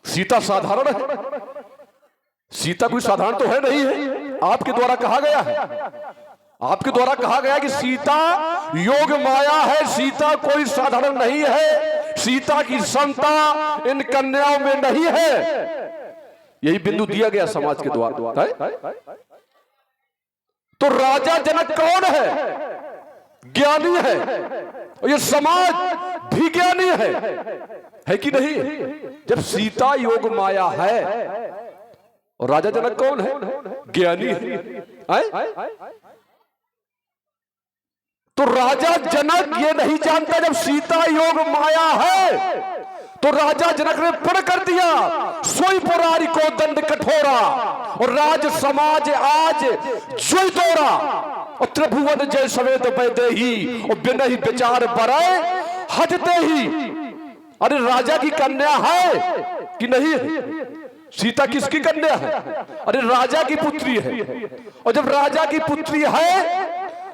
[SPEAKER 1] सीता साधारण है? सीता कोई साधारण तो है नहीं है। आपके द्वारा कहा गया है, आपके द्वारा कहा गया कि सीता योग माया है, सीता कोई साधारण नहीं है, सीता की क्षमता इन कन्याओं में नहीं है। यही बिंदु दिया गया समाज के द्वारा है? तो राजा जनक कौन है? ज्ञानी है, और ये समाज भी ज्ञानी है कि नहीं? जब सीता योग माया है और राजा जनक कौन है? ज्ञानी है। तो राजा जनक ये नहीं जानता जब सीता योग माया है, तो राजा जनक ने प्रण कर दिया, सोई पुरारी को दंड कठोरा, और राज समाज आज जोई तोरा, और त्रिभुवन जय सवेद पैदे ही, और बिना ही विचार बराए हजते ही। अरे राजा की कन्या है कि नहीं है? सीता किसकी कन्या है? अरे राजा की पुत्री है। और जब राजा की पुत्री है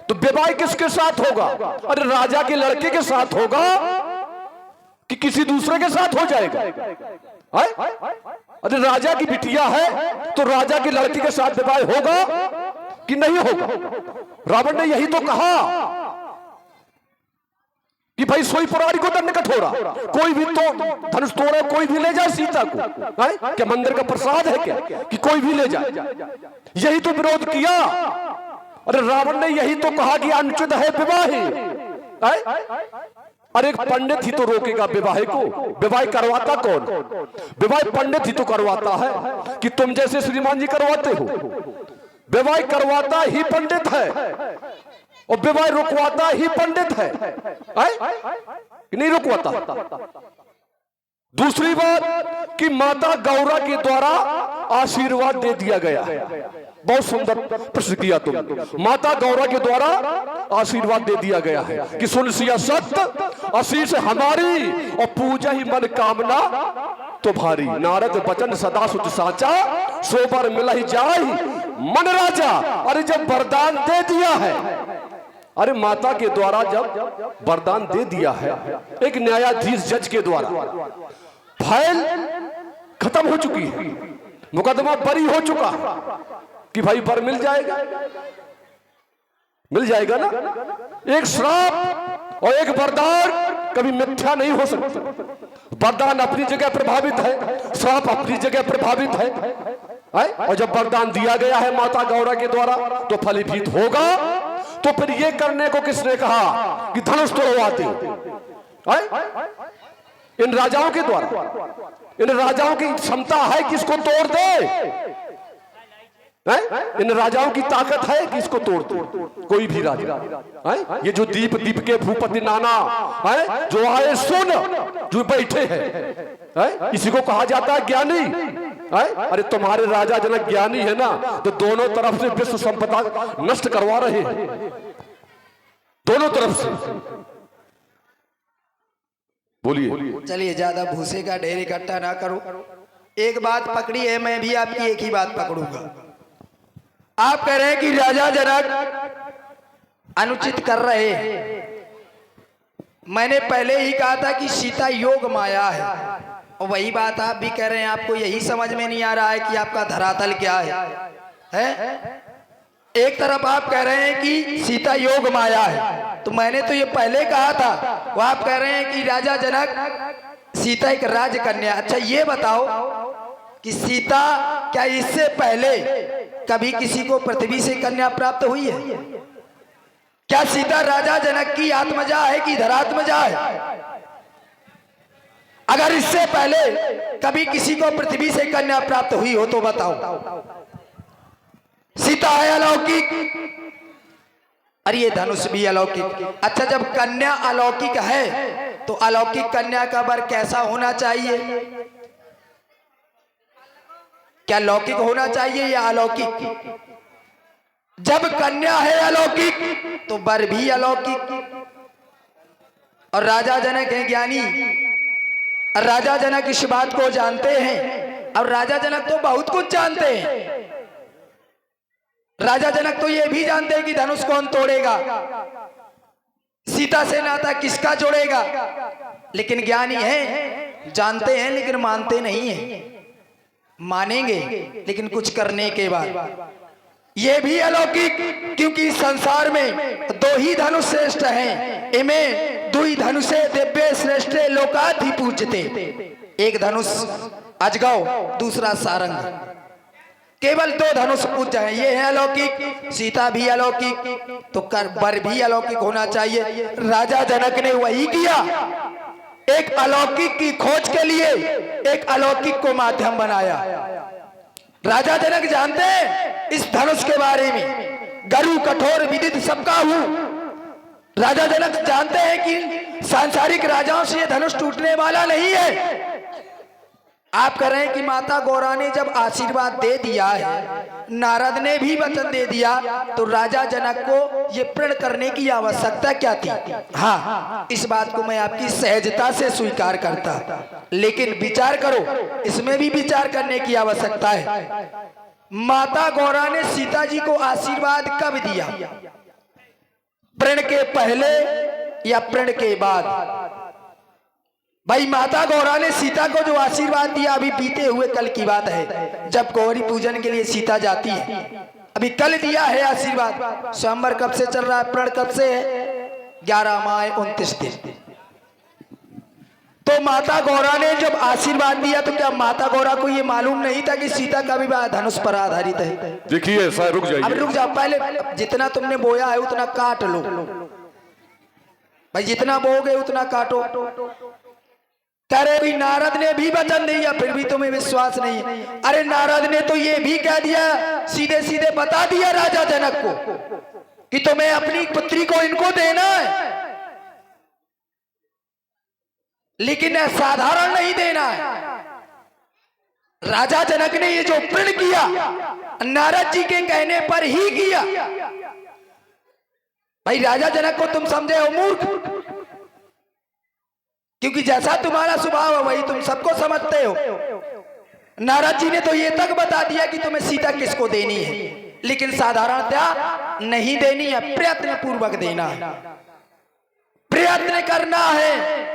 [SPEAKER 1] तो विवाह किसके साथ होगा? अरे राजा के लड़के के साथ होगा कि किसी दूसरे के साथ हो जाएगा? अरे राजा की बिटिया है तो राजा के लड़के के साथ विवाह होगा कि नहीं होगा? रावण ने यही तो कहा कि भाई सोई पुरारी को दंड कठोरा, कोई भी तो धनुष तोड़े, कोई भी ले जाए सीता को। क्या मंदिर का प्रसाद है क्या कि कोई भी ले जाए? यही तो विरोध किया। अरे रावण ने यही तो कहा कि अनुचित है विवाह। अरे एक पंडित ही तो रोकेगा विवाह को? विवाह करवाता कौन? विवाह पंडित ही तो करवाता है कि तुम जैसे श्रीमान जी करवाते हो। विवाह करवाता ही पंडित है और विवाह रुकवाता ही पंडित है कि नहीं रुकवाता? दूसरी बात कि माता गौरा के द्वारा आशीर्वाद दे दिया गया है। बहुत सुंदर प्रश्न किया तुम। माता गौरा के द्वारा आशीर्वाद दे दिया गया है कि सुन सिया सत्य आशीष हमारी और पूजा ही मन कामना तो भारी। नारद वचन सदा सुच साचा सोबर मिला ही जाय मन राजा। अरे जब वरदान दे दिया है, अरे माता के द्वारा जब वरदान दे दिया है, एक न्यायाधीश जज के द्वारा फाइल खत्म हो चुकी है, मुकदमा बरी हो चुका कि भाई वर मिल जाएगा, मिल जाएगा ना। एक श्राप और एक वरदान कभी मिथ्या नहीं हो सकता। वरदान अपनी जगह प्रभावित है, श्राप अपनी जगह प्रभावित है। और जब वरदान दिया गया है माता गौरा के द्वारा तो फलीभूत होगा। तो फिर ये करने को किसने कहा कि धनुष तोड़वाते हो? इन राजाओं के द्वारा, इन राजाओं की क्षमता है कि इसको तोड़ दे? इन राजाओं की ताकत है कि इसको तोड़ दे कोई भी राजा? ये जो दीप दीप के भूपति नाना है जो आए सुन जो बैठे हैं, इसी को कहा जाता है ज्ञानी। अरे तुम्हारे राजा जनक ज्ञानी है ना, तो दोनों तरफ से विश्व संपदा नष्ट करवा रहे हैं, दोनों तरफ से। बोलिए।
[SPEAKER 3] चलिए ज्यादा भूसे का ढेर इकट्ठा ना करो। एक बात पकड़ी है, मैं भी आपकी एक ही बात पकड़ूंगा। आप कह रहे हैं कि राजा जनक अनुचित कर रहे हैं। मैंने पहले ही कहा था कि सीता योग माया है, और वही बात आप भी कह रहे हैं। आपको यही समझ में नहीं आ रहा है कि आपका धरातल क्या है? एक तरफ आप कह रहे हैं कि सीता योग माया है, तो मैंने तो ये पहले कहा था। वो आप कह रहे हैं कि राजा जनक सीता एक राजकन्या। अच्छा ये बताओ कि सीता क्या इससे पहले कभी किसी को पृथ्वी से कन्या प्राप्त हुई है? क्या सीता राजा जनक की आत्मजा है कि धरात्मजा है? अगर इससे पहले कभी किसी को पृथ्वी से कन्या प्राप्त हुई हो तो बताओ। सीता है अलौकिक, अरे ये धनुष भी अलौकिक। अच्छा जब कन्या अलौकिक है तो अलौकिक कन्या का वर कैसा होना चाहिए? क्या लौकिक होना चाहिए या अलौकिक? जब कन्या है अलौकिक तो वर भी अलौकिक। और राजा जनक है ज्ञानी, राजा जनक इस बात को जानते हैं। और राजा जनक तो बहुत कुछ जानते हैं। राजा जनक तो ये भी जानते हैं कि धनुष कौन तोड़ेगा, सीता से नाता किसका जोड़ेगा। लेकिन ज्ञानी है, जानते हैं लेकिन मानते नहीं हैं। मानेंगे लेकिन कुछ करने के बाद। ये भी अलौकिक, क्योंकि संसार में दो ही धनुष श्रेष्ठ हैं। इमें दुई धनुषे दिव्य श्रेष्ठे लोकाधि पूजते। एक धनुष अजगौ, दूसरा सारंग। केवल दो धनुष पूज्य हैं, ये है अलौकिक। सीता भी अलौकिक तो वर भी अलौकिक होना चाहिए। राजा जनक ने वही किया। एक अलौकिक की खोज के लिए एक अलौकिक को माध्यम बनाया। राजा जनक जानते हैं इस धनुष के बारे में, गरु कठोर विदित सबका हूं। राजा जनक जानते हैं कि सांसारिक राजाओं से यह धनुष टूटने वाला नहीं है। आप कह रहे हैं कि माता गौरा ने जब आशीर्वाद दे दिया है, नारद ने भी वचन दे दिया, तो राजा जनक को ये प्रण करने की आवश्यकता क्या थी? हाँ, इस बात को मैं आपकी सहजता से स्वीकार करता, लेकिन विचार करो, इसमें भी विचार करने की आवश्यकता है। माता गौरा ने सीता जी को आशीर्वाद कब दिया? प्रण के पहले या प्रण के बाद? भाई माता गौरा ने सीता को जो आशीर्वाद दिया, अभी बीते हुए कल की बात है, जब गौरी पूजन के लिए सीता जाती है, अभी कल दिया है आशीर्वाद। स्वयंवर कब से चल रहा है? प्रण कब से है? 11 माह 29 दिन। तो माता गौरा ने जब आशीर्वाद दिया तो क्या माता गौरा को ये मालूम नहीं था कि सीता का विवाह धनुष पर आधारित है?
[SPEAKER 1] देखिए सर, रुक जाइए।
[SPEAKER 3] अब रुक जाओ, पहले जितना तुमने बोया है उतना काट लो भाई, जितना बोगे उतना काटो। तेरे कोई नारद ने भी वचन दिया, फिर भी तुम्हें विश्वास नहीं है। अरे नारद ने तो ये भी कह दिया, सीधे सीधे बता दिया राजा जनक को कि तुम्हें अपनी पुत्री को इनको देना है, लेकिन साधारण नहीं देना है। राजा जनक ने ये जो प्रण किया नारद जी के कहने पर ही किया। भाई राजा जनक को तुम समझे हो मूर्ख, क्योंकि जैसा तुम्हारा स्वभाव है वही तुम सबको समझते हो। नारद जी ने तो ये तक बता दिया कि तुम्हें सीता किसको देनी है, लेकिन साधारणतया नहीं देनी है, प्रयत्न पूर्वक देना है, प्रयत्न करना है।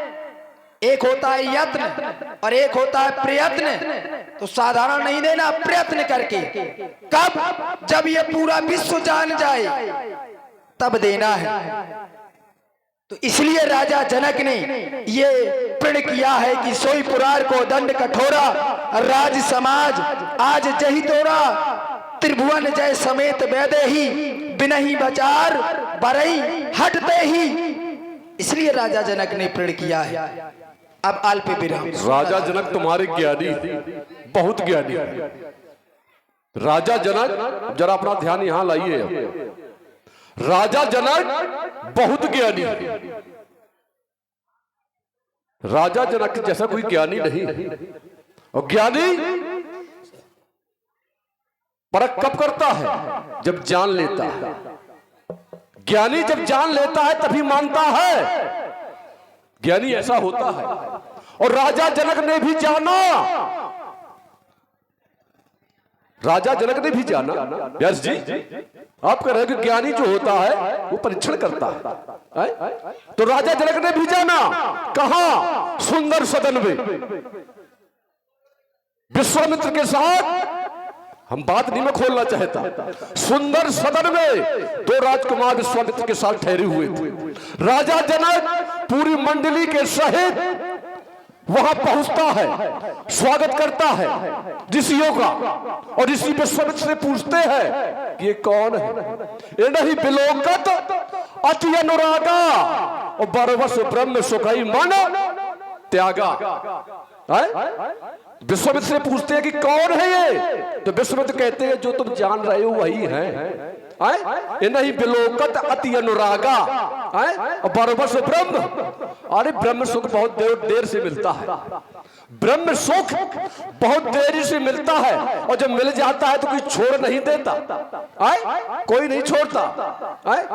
[SPEAKER 3] एक होता है यत्न और एक होता है प्रयत्न। तो साधारण नहीं देना, प्रयत्न करके। कब? जब ये पूरा विश्व जान जाए तब देना है। तो इसलिए राजा जनक ने ये प्रण किया है कि सोई पुरार को दंड कठोरा, राज समाज आज जही तोरा, त्रिभुवन जय समेत वैदे ही, बिनहि बचार बरई हटते ही। इसलिए राजा जनक ने प्रण किया है। अब अल्प विराम।
[SPEAKER 1] राजा जनक तुम्हारे ज्ञानी, बहुत ज्ञानी। राजा जनक, जरा अपना ध्यान यहां लाइए। राजा जनक बहुत ज्ञानी। राजा जनक जैसा कोई ज्ञानी नहीं। और ज्ञानी परख कब करता है? जब जान लेता है। ज्ञानी जब जान लेता है तभी मानता है। ज्ञानी ऐसा होता है। और राजा जनक ने भी जाना, राजा जनक ने भी जाना। व्यास जी, आप कह रहे हैं कि ज्ञानी जो होता है वो परीक्षण करता है? तो राजा जनक ने भी जाना। कहां? सुंदर सदन में विश्वामित्र के साथ। हम बात नहीं मैं खोलना चाहता। सुंदर सदन में 2 राजकुमार विश्वामित्र के साथ ठहरे हुए थे। राजा जनक पूरी मंडली के सहित वहां पहुंचता है, स्वागत करता है ऋषियों का। और ऋषि विश्वामित्र से पूछते हैं कि ये कौन है? ये नहीं बिलोकत अति अनुरागा और बरवस ब्रह्म सुखई मन त्यागा। विश्वामित्र से पूछते हैं कि कौन है ये? तो विश्वामित्र कहते हैं जो तुम जान रहे हो वही है। ये नहीं बिलोकत अति अनुरागा और बरवस ब्रह्म। अरे ब्रह्म सुख बहुत देर से मिलता है। ब्रह्म सुख बहुत देरी से मिलता है, और जब मिल जाता है तो कोई छोड़ नहीं देता। कोई नहीं छोड़ता।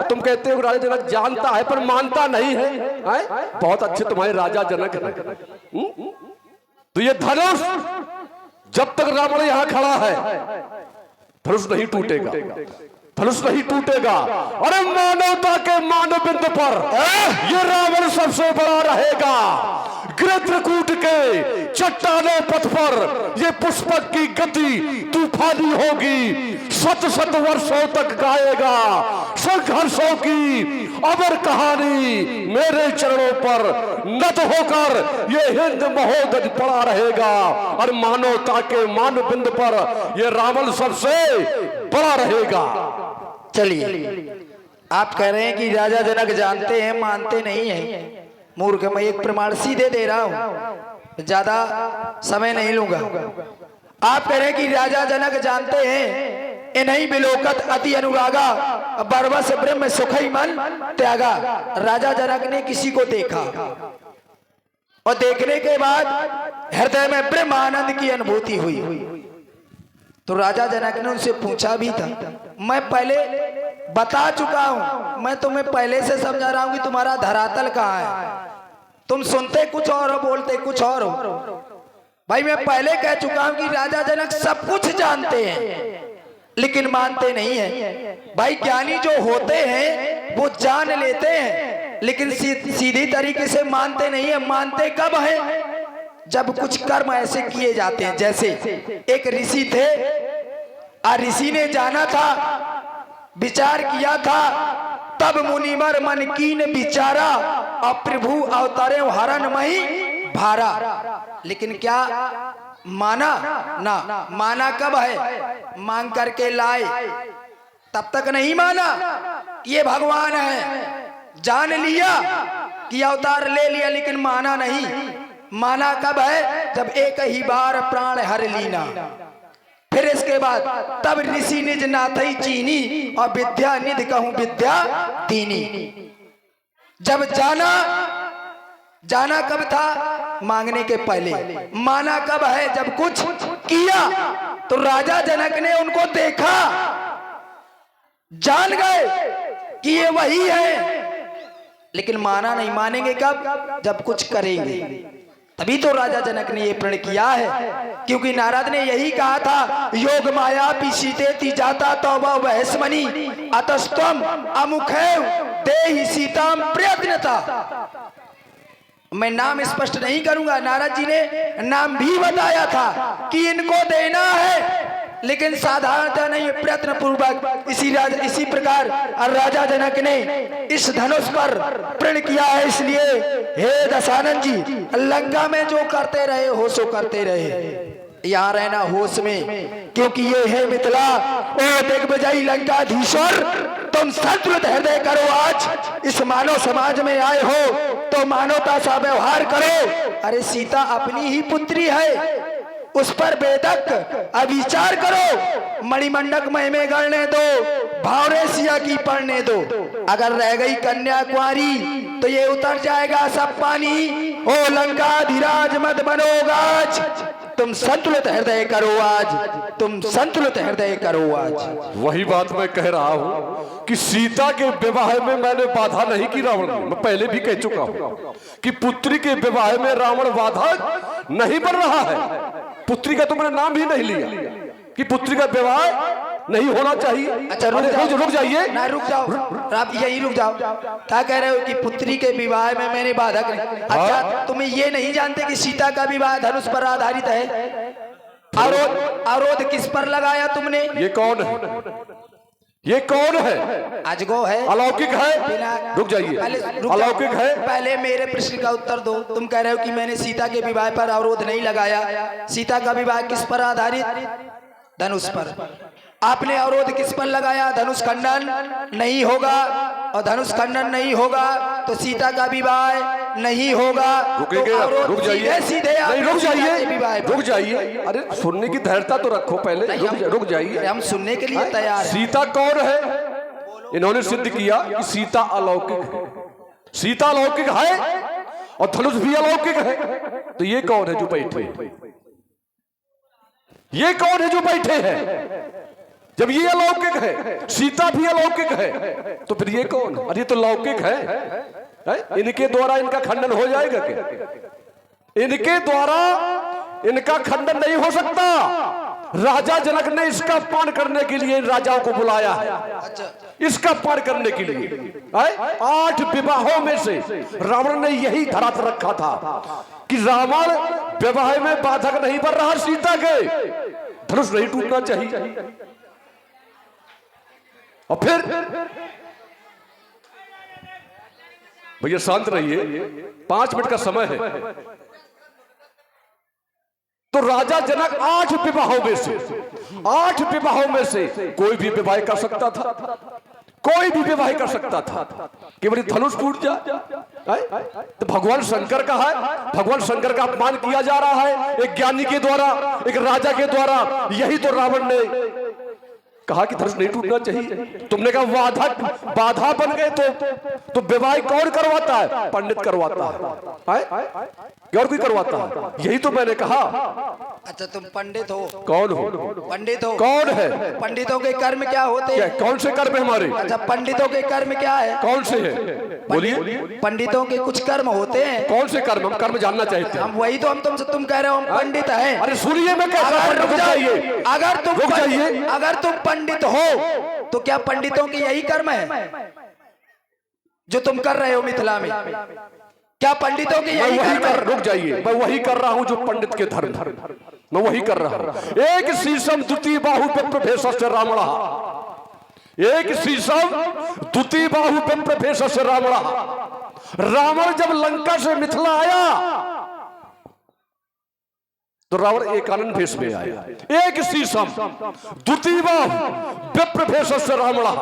[SPEAKER 1] तुम कहते हो राजा जनक जानता है पर मानता नहीं है। बहुत अच्छे तुम्हारे राजा जनक है। तो ये धनुष जब तक रावण यहां खड़ा है धनुष नहीं टूटेगा, धनुष नहीं टूटेगा। अरे मानवता के मानबिंद पर ये रावण सबसे बड़ा रहेगा। गृत्रकूट के चट्टाने पथ पर ये पुष्पक की गति तूफानी होगी। 700 वर्षों तक गाएगा संघर्षों की अमर कहानी। मेरे चरणों पर नत होकर ये हिंद महोदय पड़ा रहेगा। और मानवता के मानबिंद पर ये रावण सबसे बड़ा रहेगा।
[SPEAKER 3] चलिए, आप कह रहे हैं कि राजा जनक जानते हैं, मानते नहीं हैं। मूर्ख, मैं एक प्रमाण सीधे दे रहा हूं, ज्यादा समय नहीं लूंगा। आप कह रहे हैं कि राजा जनक जानते हैं, इन्हीं बिलोकत अति अनुरागा बरवस ब्रह्म सुखई मन त्यागा। राजा जनक ने किसी को देखा और देखने के बाद हृदय में ब्रह्म आनंद की अनुभूति हुई। तो राजा जनक ने उनसे पूछा भी था। मैं पहले बता चुका हूं, मैं तुम्हें पहले से समझा रहा हूं कि तुम्हारा धरातल कहां है। तुम सुनते कुछ और हो, बोलते कुछ और हो। भाई मैं पहले कह चुका हूं कि राजा जनक सब कुछ जानते हैं, लेकिन मानते नहीं हैं। भाई ज्ञानी जो होते हैं वो जान लेते हैं, लेकिन सीधी तरीके से मानते नहीं है। मानते कब है? जब कुछ कर्म ऐसे किए जाते हैं। जैसे एक ऋषि थे, ऋषि ने जाना था, विचार किया था, तब मुनिवर मन कीन विचारा, और प्रभु अवतारे हरण मही भारा। लेकिन क्या माना ना? माना कब है? मांग करके लाए तब तक नहीं माना कि ये भगवान है। जान लिया कि अवतार ले लिया, लेकिन माना नहीं। माना कब है? जब एक ही बार प्राण हर लीना। फिर इसके बाद तब ऋषि निज नाथई चीनी, और विद्या निधि कहूं विद्या दीनी। जब जाना कब था? मांगने के पहले। माना कब है? जब कुछ किया। तो राजा जनक ने उनको देखा, जान गए कि ये वही है, लेकिन माना नहीं। मानेंगे कब? जब कुछ करेंगे। तभी तो राजा जनक ने ये प्रण किया है, क्योंकि नारद ने यही कहा था, योग माया पीसीते जाता तौबा वहस्मनी अतस्तम अमुखैव देहि सीताम प्रयत्नता। मैं नाम स्पष्ट नहीं करूंगा, नारद जी ने नाम भी बताया था कि इनको देना है, लेकिन साधारणतः नहीं, प्रयत्न पूर्वक। इसी प्रकार राजा जनक ने इस धनुष पर प्रण किया है। इसलिए हे दशानन जी, लंका में जो करते रहे हो सो करते रहे, यहाँ रहना होश में, क्योंकि ये है मिथिला। ओ दिग्विजयी लंकाधीश्वर, तुम संतुलित हृदय करो। आज इस मानव समाज में आए हो तो मानवता सा व्यवहार करो। अरे सीता अपनी ही पुत्री है, उस पर बेदक अविचार करो। मणिमंडक में गढ़ने दो, भावरे सिया की पढ़ने दो। अगर रह गई कन्या कुंवारी तो ये उतर जाएगा सब पानी। ओ लंकाधिराज मत बनो गाज, तुम संतुलित हृदय करो आज, तुम संतुलित हृदय करो आज।
[SPEAKER 1] वही बात मैं कह रहा हूं कि सीता के विवाह में मैंने बाधा नहीं की रावण ने। मैं पहले भी कह चुका हूं कि पुत्री के विवाह में रावण बाधा नहीं बन रहा है। पुत्री का तुमने नाम भी नहीं लिया कि पुत्री का विवाह नहीं होना चाहिए।
[SPEAKER 3] अच्छा रुक जाइए ना, रुक जाओ, आप यही रुक जाओ। क्या कह रहे हो कि पुत्री के विवाह में मैंने बाधा नहीं? अच्छा, तुम्हें ये नहीं जानते कि सीता का विवाह धनुष पर आधारित है? अवरोध किस पर लगाया तुमने?
[SPEAKER 1] ये कौन है? ये कौन है?
[SPEAKER 3] अजगो है,
[SPEAKER 1] अलौकिक है। रुक जाइए, अलौकिक है।
[SPEAKER 3] पहले मेरे प्रश्न का उत्तर दो। तुम कह रहे हो कि मैंने सीता के विवाह पर अवरोध नहीं लगाया। सीता का विवाह किस पर आधारित? धनुष पर। आपने अवरोध किस पर लगाया? धनुष खंडन नहीं होगा, और धनुष खंडन नहीं होगा तो सीता का विवाह नहीं होगा।
[SPEAKER 1] रुकेंगे? रुक जाइए,
[SPEAKER 3] सीधे
[SPEAKER 1] नहीं रुक जाइए, रुक जाइए। अरे सुनने की धैर्यता तो रखो पहले। रुक जाइए,
[SPEAKER 3] हम सुनने के लिए तैयार हैं।
[SPEAKER 1] सीता कौन है? इन्होंने सिद्ध किया कि सीता अलौकिक है। सीता अलौकिक है और धनुष भी अलौकिक है। तो ये कौन है जो बैठे? ये कौन है जो बैठे हैं? जब ये अलौकिक है, सीता भी अलौकिक है, तो फिर ये कौन? अरे ये तो लौकिक है। इनके द्वारा इनका खंडन हो जाएगा क्या? इनके द्वारा इनका खंडन नहीं हो सकता। राजा जनक ने इसका पान करने के लिए इन राजाओं को बुलाया है। इसका पान करने के लिए 8 विवाहों में से रावण ने यही धरात रखा था कि रावण विवाह में बाधक नहीं बन रहा। सीता के धनुष नहीं टूटना चाहिए। और फिर भैया शांत रहिए, 5 मिनट का समय है। तो राजा जनक 8 विवाहों में से कोई भी विवाह कर सकता था, कोई भी विवाह कर सकता था। केवल धनुष टूट जाए तो भगवान शंकर का है, भगवान शंकर का अपमान किया जा रहा है एक ज्ञानी के द्वारा, एक राजा के द्वारा। यही तो रावण ने कहा कि धनुष नहीं टूटना चाहिए। तुमने कहा बाधा बन गए तो विवाह कौन करवाता है? पंडित करवाता है, और कोई करवाता है? यही तो मैंने कहा।
[SPEAKER 3] अच्छा, तुम पंडित हो?
[SPEAKER 1] कौन हो?
[SPEAKER 3] पंडित हो?
[SPEAKER 1] कौन है?
[SPEAKER 3] पंडितों के कर्म क्या होते हैं?
[SPEAKER 1] कौन से कर्म है हमारे?
[SPEAKER 3] अच्छा, पंडितों के कर्म क्या है?
[SPEAKER 1] कौन से है? बोलिए।
[SPEAKER 3] पंडितों के कुछ कर्म होते हैं।
[SPEAKER 1] कौन से कर्म? हम कर्म जानना चाहते हैं।
[SPEAKER 3] हम वही तो हम तुमसे, तुम कह रहे हो हम पंडित हैं।
[SPEAKER 1] अरे सुनिए, मैं कहता हूं,
[SPEAKER 3] अगर तुम पंडित हो तो क्या पंडितों की यही कर्म है जो तुम कर रहे हो मिथिला में? क्या पंडितों की
[SPEAKER 1] मैं
[SPEAKER 3] यही
[SPEAKER 1] वही
[SPEAKER 3] कर्म है?
[SPEAKER 1] रुक जाइए, मैं वही कर रहा हूं जो पंडित के धर्म, मैं वही कर रहा हूं। एक शीशम द्वितीय बाहु विप्रभेषस्य रावणः, एक शीशम द्वितीय बाहु विप्रभेषस्य रावणः। रावण जब लंका से मिथिला आया तो रावण एकानन भेष में आया। एक शीशम द्वितीय बाहु विप्रभेषस्य रावणः,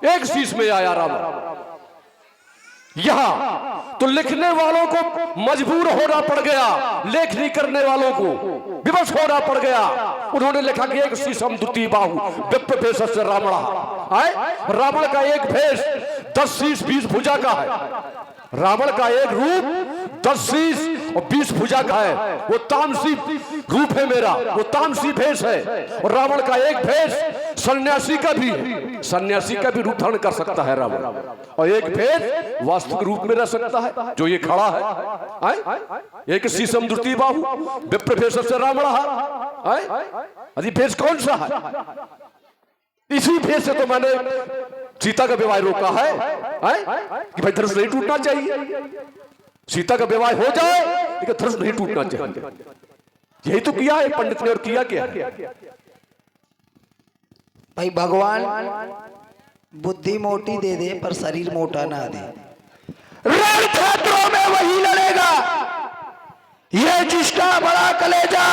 [SPEAKER 1] एक शीश में आया रावण। यहां तो लिखने वालों को मजबूर होना पड़ गया, लेखनी करने वालों को विवश होना पड़ गया। उन्होंने लिखा कि एक शीशम द्वितीय बाहु विप्रभेषस्य रावणः। रावण का एक भेष 10 शीश 20 भुजा का है। रावण का एक रूप 10 शीश और 20 भुजा का है। वो तामसी रूप है मेरा, वो तामसी भेष है। और रावण का एक भेष सन्यासी का भी है, सन्यासी का भी रूप धारण कर सकता है रावण। और एक भेष वास्तविक रूप में रह सकता है, जो ये खड़ा है। एक शीशम द्वितीय बाहु विप्रभेषस्य रावणः। अरे भेष कौन सा है? इसी भेष से तो मैंने सीता का विवाह रोका है कि भाई धनुष नहीं टूटना चाहिए। सीता का विवाह हो जाए लेकिन धनुष नहीं टूटना चाहिए। यही तो किया है पंडित ने। और किया क्या?
[SPEAKER 3] भाई भगवान बुद्धि मोटी दे दे पर शरीर मोटा ना दे। रण क्षेत्रों में वही लड़ेगा ये जिसका बड़ा कलेजा,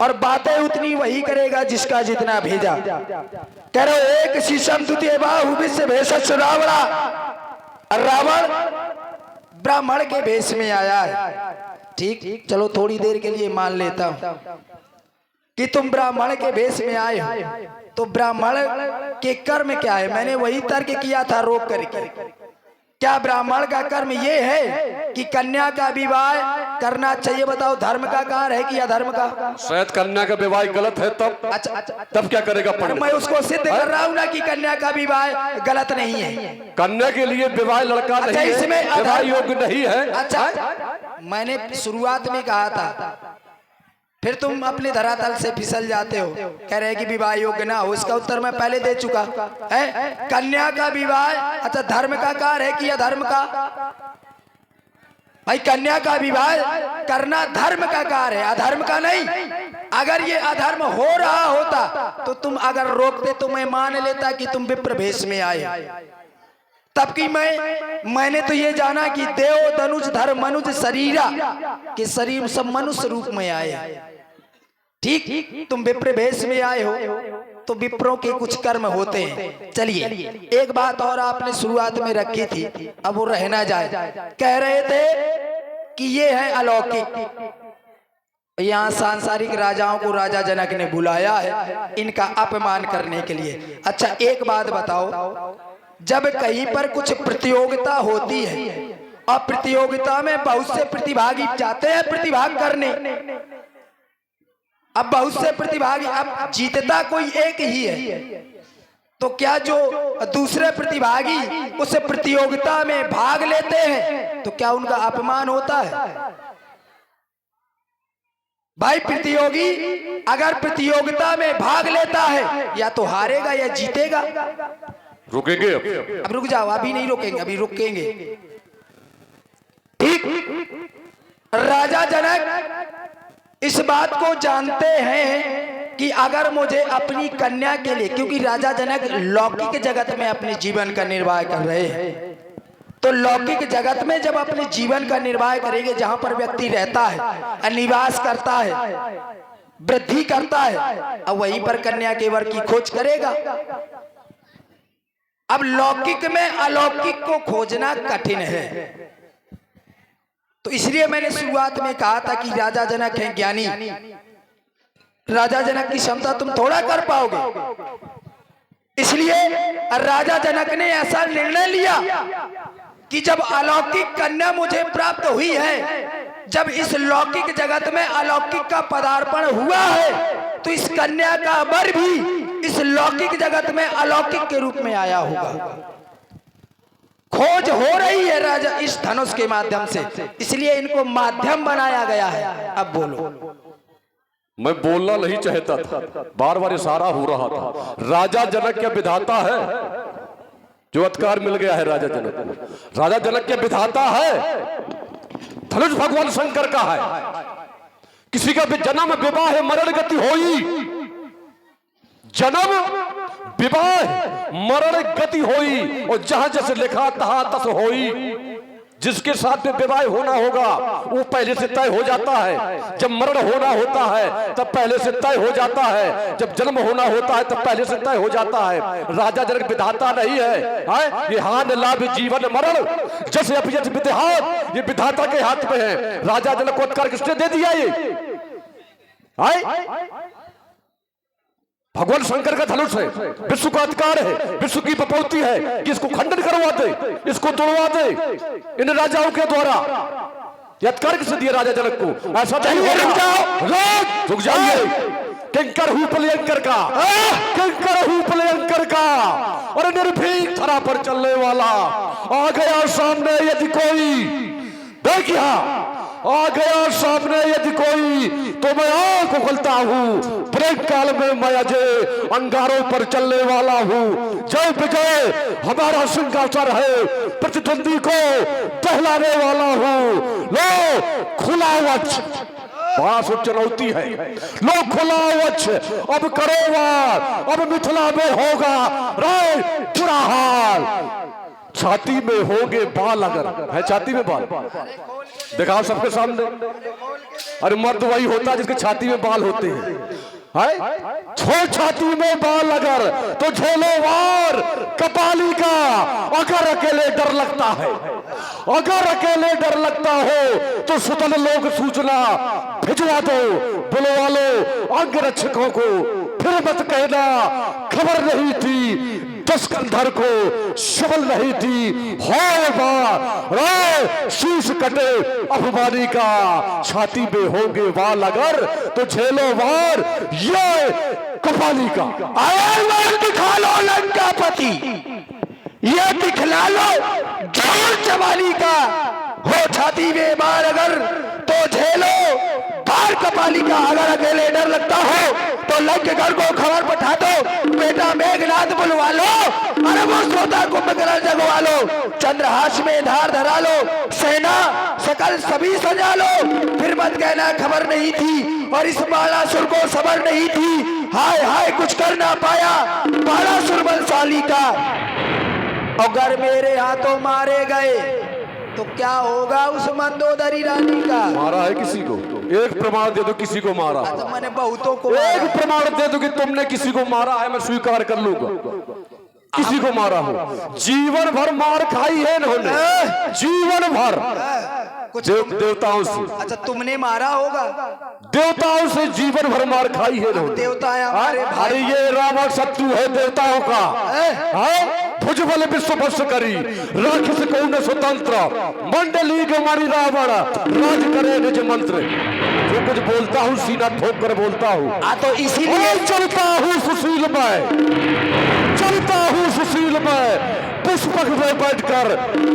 [SPEAKER 3] और बातें उतनी वही करेगा जिसका जितना भेजा। कह रहे एक शीशम द्वितीय बाहु विप्रभेषस्य रावणः। रावण ब्राह्मण के भेष में आया है। ठीक, चलो थोड़ी देर के लिए मान लेता हूं कि तुम ब्राह्मण के भेष में आए हो, तो ब्राह्मण के कर्म क्या है? मैंने वही तर्क किया था रोक करके। क्या ब्राह्मण का कर्म ये है कि कन्या का विवाह करना चाहिए? बताओ, धर्म का कार्य है कि अधर्म का?
[SPEAKER 1] शायद कन्या का विवाह गलत है, तब
[SPEAKER 3] अच्छा,
[SPEAKER 1] तब क्या करेगा पंडित?
[SPEAKER 3] मैं उसको सिद्ध कर रहा हूँ ना कि कन्या का विवाह गलत नहीं है।
[SPEAKER 1] कन्या के लिए विवाह लड़का
[SPEAKER 3] अच्छा,
[SPEAKER 1] नहीं है,
[SPEAKER 3] इसमें
[SPEAKER 1] विवाह योग्य नहीं है।
[SPEAKER 3] अच्छा, मैंने शुरुआत में कहा था, फिर तुम अपने धरातल से फिसल जाते हो, कह रहे कि विवाह योग्य ना हो। इसका उत्तर मैं पहले दे चुका है। कन्या का विवाह अच्छा धर्म का कार्य है कि अधर्म का? भाई कन्या का विवाह करना धर्म का कार्य है, अधर्म का नहीं। अगर ये अधर्म हो रहा होता तो तुम अगर रोकते तो मैं मान लेता कि तुम विप्रभेष में आए। तब की मैंने तो ये जाना कि देव धनुष धर मनुज शरीरा के शरीर सब मनुष्य रूप में आए। ठीक, तुम विप्रभेष में आए हो तो विप्रों के कुछ कर्म होते हैं। चलिए, एक बात और आपने शुरुआत में रखी थी, अब वो रह ना जाए। कह रहे थे कि ये है अलौकिक। यहाँ सांसारिक राजाओं को राजा जनक ने बुलाया है इनका अपमान करने के लिए। अच्छा, एक बात बताओ, जब कहीं पर कुछ प्रतियोगिता होती है और प्रतियोगिता में बहुत से प्रतिभागी जाते हैं प्रतिभाग करने, अब बहुत से प्रतिभागी, अब जीतता कोई एक ही है, तो क्या जो दूसरे प्रतिभागी उस प्रतियोगिता में भाग लेते हैं तो क्या उनका अपमान होता है? भाई प्रतियोगी अगर प्रतियोगिता में भाग लेता है या तो हारेगा या जीतेगा।
[SPEAKER 1] रुकेंगे
[SPEAKER 3] अब रुक जाओ, अभी नहीं रोकेंगे, अभी रुकेंगे। ठीक, राजा जनक इस बात को जानते हैं कि अगर मुझे अपनी कन्या के लिए, क्योंकि राजा जनक लौकिक जगत में अपने जीवन का निर्वाह कर रहे हैं, तो लौकिक जगत में जब अपने जीवन का निर्वाह करेंगे, जहां पर व्यक्ति रहता है, निवास करता है, वृद्धि करता है, अब वहीं पर कन्या के वर की खोज करेगा। अब लौकिक में अलौकिक को खोजना कठिन है, तो इसलिए मैंने शुरुआत में कहा था कि राजा जनक हैं ज्ञानी। राजा जनक की क्षमता तुम थोड़ा कर पाओगे, इसलिए राजा जनक ने ऐसा निर्णय लिया कि जब अलौकिक कन्या मुझे प्राप्त हुई है, जब इस लौकिक जगत में अलौकिक का पदार्पण हुआ है, तो इस कन्या का वर भी इस लौकिक जगत में अलौकिक के रूप में आया होगा। खोज हो रही है राजा इस धनुष के माध्यम से, इसलिए इनको माध्यम बनाया गया है। अब बोलो।
[SPEAKER 1] मैं बोलना नहीं चाहता था, बार बार इशारा हो रहा था। राजा जनक क्या विधाता है, जो अधिकार मिल गया है राजा जनक को। राजा जनक क्या विधाता है, धनुष भगवान शंकर का है। किसी का भी जन्म विवाह मरण गति होई, जन्म विवाह मरण गति होई, और जहां जैसे लिखा तहां तस होई। जिसके साथ में विवाह होना होगा वो पहले से तय हो जाता है। जब मरण होना होता है तब पहले से तय हो जाता है। जब जन्म होना होता है तब पहले से तय हो जाता है। राजा जनक विधाता नहीं है। ये हान लाभ जीवन मरण जैसे अभियत विधात, ये विधाता के हाथ में है। राजा जनक को अधिकार किसने दे दिया? ये भगवान शंकर का धनुष है, विश्व का अधिकार है, विश्व की बपौती है कि इसको खंडन करवा दे, इसको तोड़वा दे इन राजाओं के द्वारा। ये अधिकार किसने दिया राजा जनक को? ऐसा चाहिए रुक जाइए। किंकर हूं प्रियंकर का, किंकर हूं प्रियंकर का, और निर्भीक थरा पर चलने वाला आ गया सामने यदि कोई। देखिए आ गया सामने यदि कोई तो मैं आंख उगलता हूँ। ब्रेक काल में मैं अजय अंगारों पर चलने वाला हूँ। जय विजय हमारा सिंहासन है, प्रतिद्वंदी को टहलाने वाला हूँ। लो खुला वक्ष, बड़ा सो चुनौती है। लो खुला वक्ष अब करो वार, अब मिथिला में होगा राय बुरा हाल। छाती में होंगे बाल, अगर है छाती में बाल दिखाओ सबके सामने। अरे मर्द वही होता है जिसके छाती में बाल होते हैं। छो छाती में बाल अगर तो झेलो वार कपाली का। अगर अकेले डर लगता है, अगर अकेले डर लगता हो तो सुतल लोग सूचना भिजवा दो। बुलवा लो अंग रक्षकों को, फिर मत कहना खबर नहीं थी। दस्कंधर को शबल नहीं थी। शीश कटे अभिमानी का, छाती में होंगे वाल अगर तो झेलो वार ये कपाली का।
[SPEAKER 3] आयर दिखा लो लंकापति, ये दिखला लो जोर चवाली का। हो छाती में बार अगर तो झेलो बार कपाली का। अगर अकेले डर लगता हो तो लंकेगढ़ को खबर पठा दो। बेटा मेघनाथ बुलवा लो, अरे वो श्रोता कुंभकर्ण जगवा लो। चंद्रहास में धार धरा लो, सेना सकल सभी सजा लो। फिर मत कहना खबर नहीं थी, और इस बालासुर को सबर नहीं थी। हाय हाय कुछ कर ना पाया बालासुर बलशाली का। अगर मेरे हाथों मारे गए तो क्या होगा उस मंदोदरी रानी का?
[SPEAKER 1] मारा है किसी को? एक प्रमाण दे दो किसी को मारा।
[SPEAKER 3] तो मैंने बहुतों को
[SPEAKER 1] एक प्रमाण दे दो कि तुमने किसी को मारा है, मैं स्वीकार कर लूंगा। किसी को मारा हो? जीवन भर मार खाई है इन्होंने, जीवन भर
[SPEAKER 3] कुछ
[SPEAKER 1] देवताओं से।
[SPEAKER 3] अच्छा तुमने मारा होगा?
[SPEAKER 1] देवताओं से जीवन भर मार खाई है इन्होंने।
[SPEAKER 3] देवता है हमारे भाई।
[SPEAKER 1] अरे ये रावण शत्रु है देवताओं का। भुजबल विश्व भस करी राक्षस को न स्वतंत्र, मंडली के मारी रावण राज करे निज मंत्र। जो कुछ बोलता हूँ सीना ठोक कर बोलता हूँ।
[SPEAKER 3] तो इसीलिए
[SPEAKER 1] चलता हूँ सुशील में, चलता हूँ सुशील में पुष्पक में बैठकर।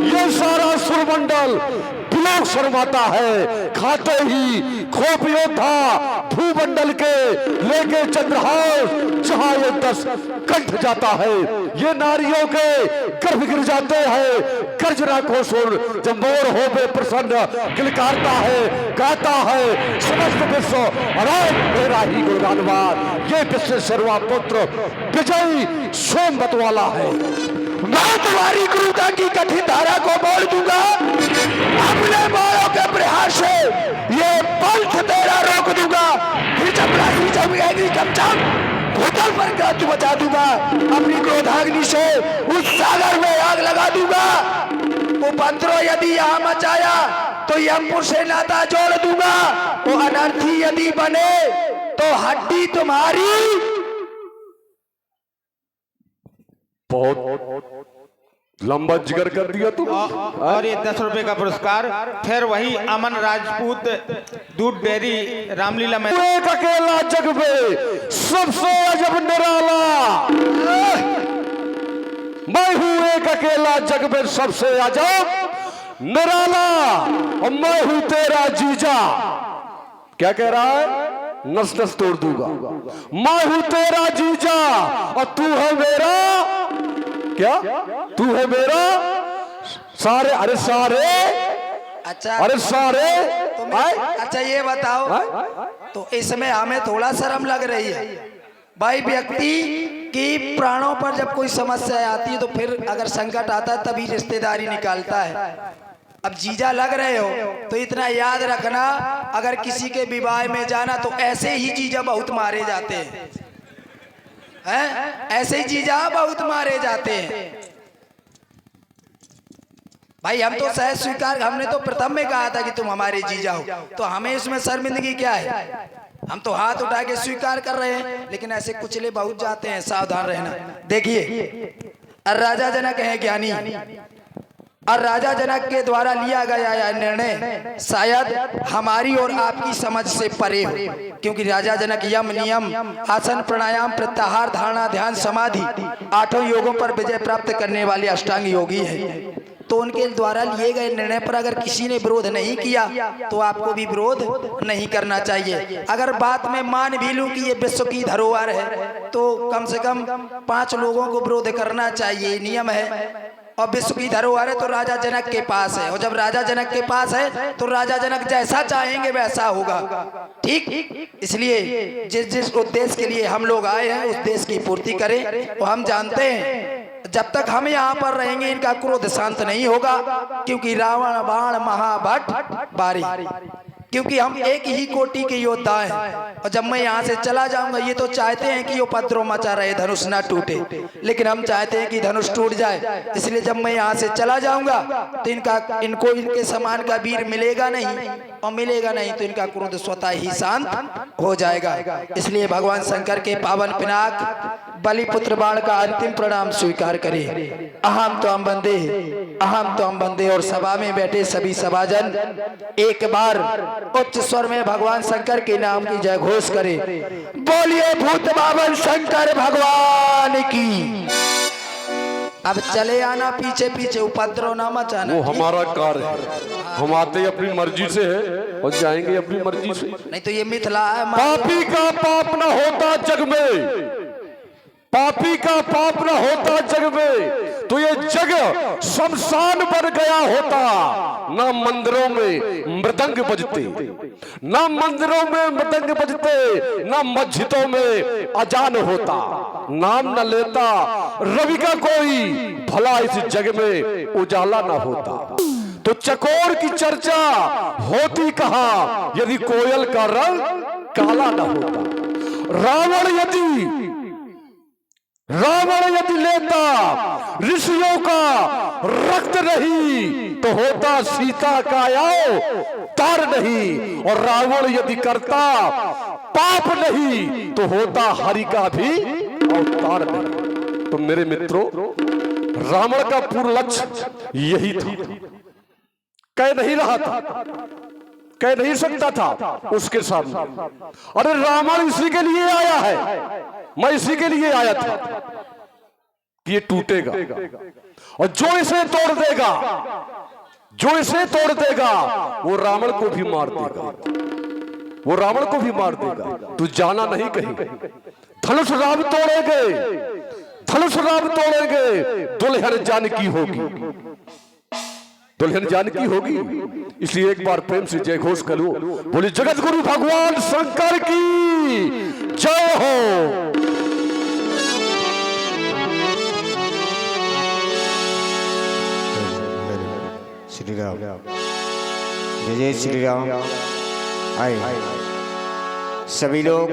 [SPEAKER 1] ये सारा सुरमंडल बिलोक शर्माता है। खाते ही खोप योद्धा भूमंडल के लेके चंद्रहास जहां ये 10 कंठ जाता है। ये नारियों के गर्भ गिर जाते हैं। गर्जना को सुन जब मोर हो बे प्रसन्न किलकारता है, गाता है समस्त विश्व अरे मेरा ही गुणगानवार। ये विश्व सर्वा पुत्र विजयी सोमवत वाला है।
[SPEAKER 3] मैं तुम्हारी क्रूरता की कठिन धारा को बोल दूंगा। अपने बालों के प्रहार से ये पंथ तेरा रोक दूंगा। फिर चपरासी चमकेगी चमचम, भूतल पर गज बचा दूंगा। अपनी क्रोधाग्नि से उस सागर में आग लगा दूंगा। उपद्रव यदि यहाँ मचाया तो यमपुर से नाता जोड़ दूंगा। वो अनर्थी यदि बने तो हड्डी तुम्हारी।
[SPEAKER 1] बहुत लंबा जिगर कर दिया तुम।
[SPEAKER 2] और ये 10 रुपए का पुरस्कार फिर वही अमन राजपूत दूध डेयरी रामलीला में।
[SPEAKER 1] एक अकेला जग में सबसे अजब निराला, मैं हूं एक अकेला जग में सबसे अजब निराला, और मैं हूं तेरा जीजा। क्या कह रहा है? नस नस तोड़ दूंगा। मैं हूं तेरा जीजा और तू है मेरा क्या? तू है मेरा सारे, अरे सारे,
[SPEAKER 3] अच्छा
[SPEAKER 1] अरे सारे।
[SPEAKER 3] अच्छा ये बताओ, तो इसमें हमें थोड़ा शर्म लग रही है भाई। व्यक्ति की प्राणों पर जब कोई समस्या आती है तो फिर अगर संकट आता है तभी रिश्तेदारी निकालता है। अब जीजा लग रहे हो तो इतना याद रखना, अगर किसी के विवाह में जाना तो ऐसे ही जीजा बहुत मारे जाते हैं, ऐसे ही जीजा बहुत मारे जाते हैं भाई। हम तो सहज स्वीकार, हमने तो प्रथम में कहा था कि तुम हमारे जीजा हो, तो हमें इसमें शर्मिंदगी क्या है? हम तो हाथ उठा के स्वीकार कर रहे हैं, लेकिन ऐसे कुचले बहुत जाते हैं, सावधान रहना। देखिए राजा जनक है ज्ञानी, और राजा जनक के द्वारा लिया गया यह निर्णय शायद हमारी और आपकी समझ से परे हो, क्योंकि राजा जनक यम, नियम, आसन, प्राणायाम, प्रत्याहार, धारणा, ध्यान, समाधि 8 योगों पर विजय प्राप्त करने वाले अष्टांग योगी है। तो उनके द्वारा लिए गए निर्णय पर अगर किसी ने विरोध नहीं किया तो आपको भी विरोध नहीं करना चाहिए। अगर बात में मान भी लूं कि ये विश्व की धरोहर है तो कम से कम 5 लोगों को विरोध करना चाहिए, नियम है। और विश्व की धरोहर है तो राजा जनक के पास है, और जब राजा जनक के पास है तो राजा जनक जैसा चाहेंगे वैसा होगा, ठीक। इसलिए जिस जिस उद्देश्य के लिए हम लोग आए हैं उस उद्देश्य की पूर्ति करें। और हम जानते हैं जब तक हम यहाँ पर रहेंगे इनका क्रोध शांत नहीं होगा, क्योंकि रावण बाण महाभट बारी, क्योंकि हम एक ही कोटि के योद्धा हैं। और जब मैं यहाँ से चला जाऊंगा, ये तो चाहते हैं कि उपद्रव मचा रहे, धनुष ना टूटे, लेकिन हम चाहते हैं कि धनुष टूट जाए। इसलिए जब मैं यहाँ से चला जाऊंगा तो इनको इनके समान का वीर मिलेगा नहीं, और मिलेगा नहीं तो इनका क्रोध स्वतः ही शांत हो जाएगा। इसलिए भगवान शंकर के पावन पिनाक बलिपुत्र बाण का अंतिम प्रणाम स्वीकार करें। अहम तो हम बंदे, अहम तो हम बंदे। और सभा में बैठे सभी सभाजन एक बार उच्च स्वर में भगवान शंकर के नाम की जय घोष करे। बोलिए भूत बावन शंकर भगवान की। अब चले आना पीछे पीछे, उपद्रव ना मचाना।
[SPEAKER 1] वो हमारा कार्य है, हम आते अपनी मर्जी से है और जाएंगे अपनी मर्जी से।
[SPEAKER 3] नहीं तो ये मिथिला है।
[SPEAKER 1] पापी का पाप न होता जग में, पापी का पाप न होता जग में तो ये जग शमशान बन गया होता। ना मंदिरों में मृदंग बजते, ना मंदिरों में मृदंग बजते, ना मस्जिदों में अजान होता, नाम न लेता रवि का कोई, भला इस जग में उजाला न होता। तो चकोर की चर्चा होती कहां यदि कोयल का रंग काला न होता। रावण यदि लेता ऋषियों का रक्त नहीं तो होता सीता का तार नहीं, और रावण यदि करता पाप नहीं तो होता हरि का भी अवतार नहीं। तो मेरे मित्रों, रावण का पूर्ण लक्ष्य यही था, कह नहीं रहा था, कह नहीं सकता था उसके सामने। अरे रावण इसी के लिए आया है, मैं इसी के लिए आया था कि ये टूटेगा, और जो इसे तोड़ देगा, जो इसे तोड़ देगा वो रावण को भी मार देगा, वो रावण को भी मार देगा। तू जाना नहीं कहीं, धनुष राम तोड़ेंगे, धनुष राम तोड़ेंगे, दुल्हन जानकी होगी, दुल्हन जानकी होगी। इसलिए एक बार प्रेम से जय घोष करो, बोले जगत गुरु भगवान शंकर की जय हो।
[SPEAKER 4] श्री राम, जय जय श्री राम। आए सभी लोग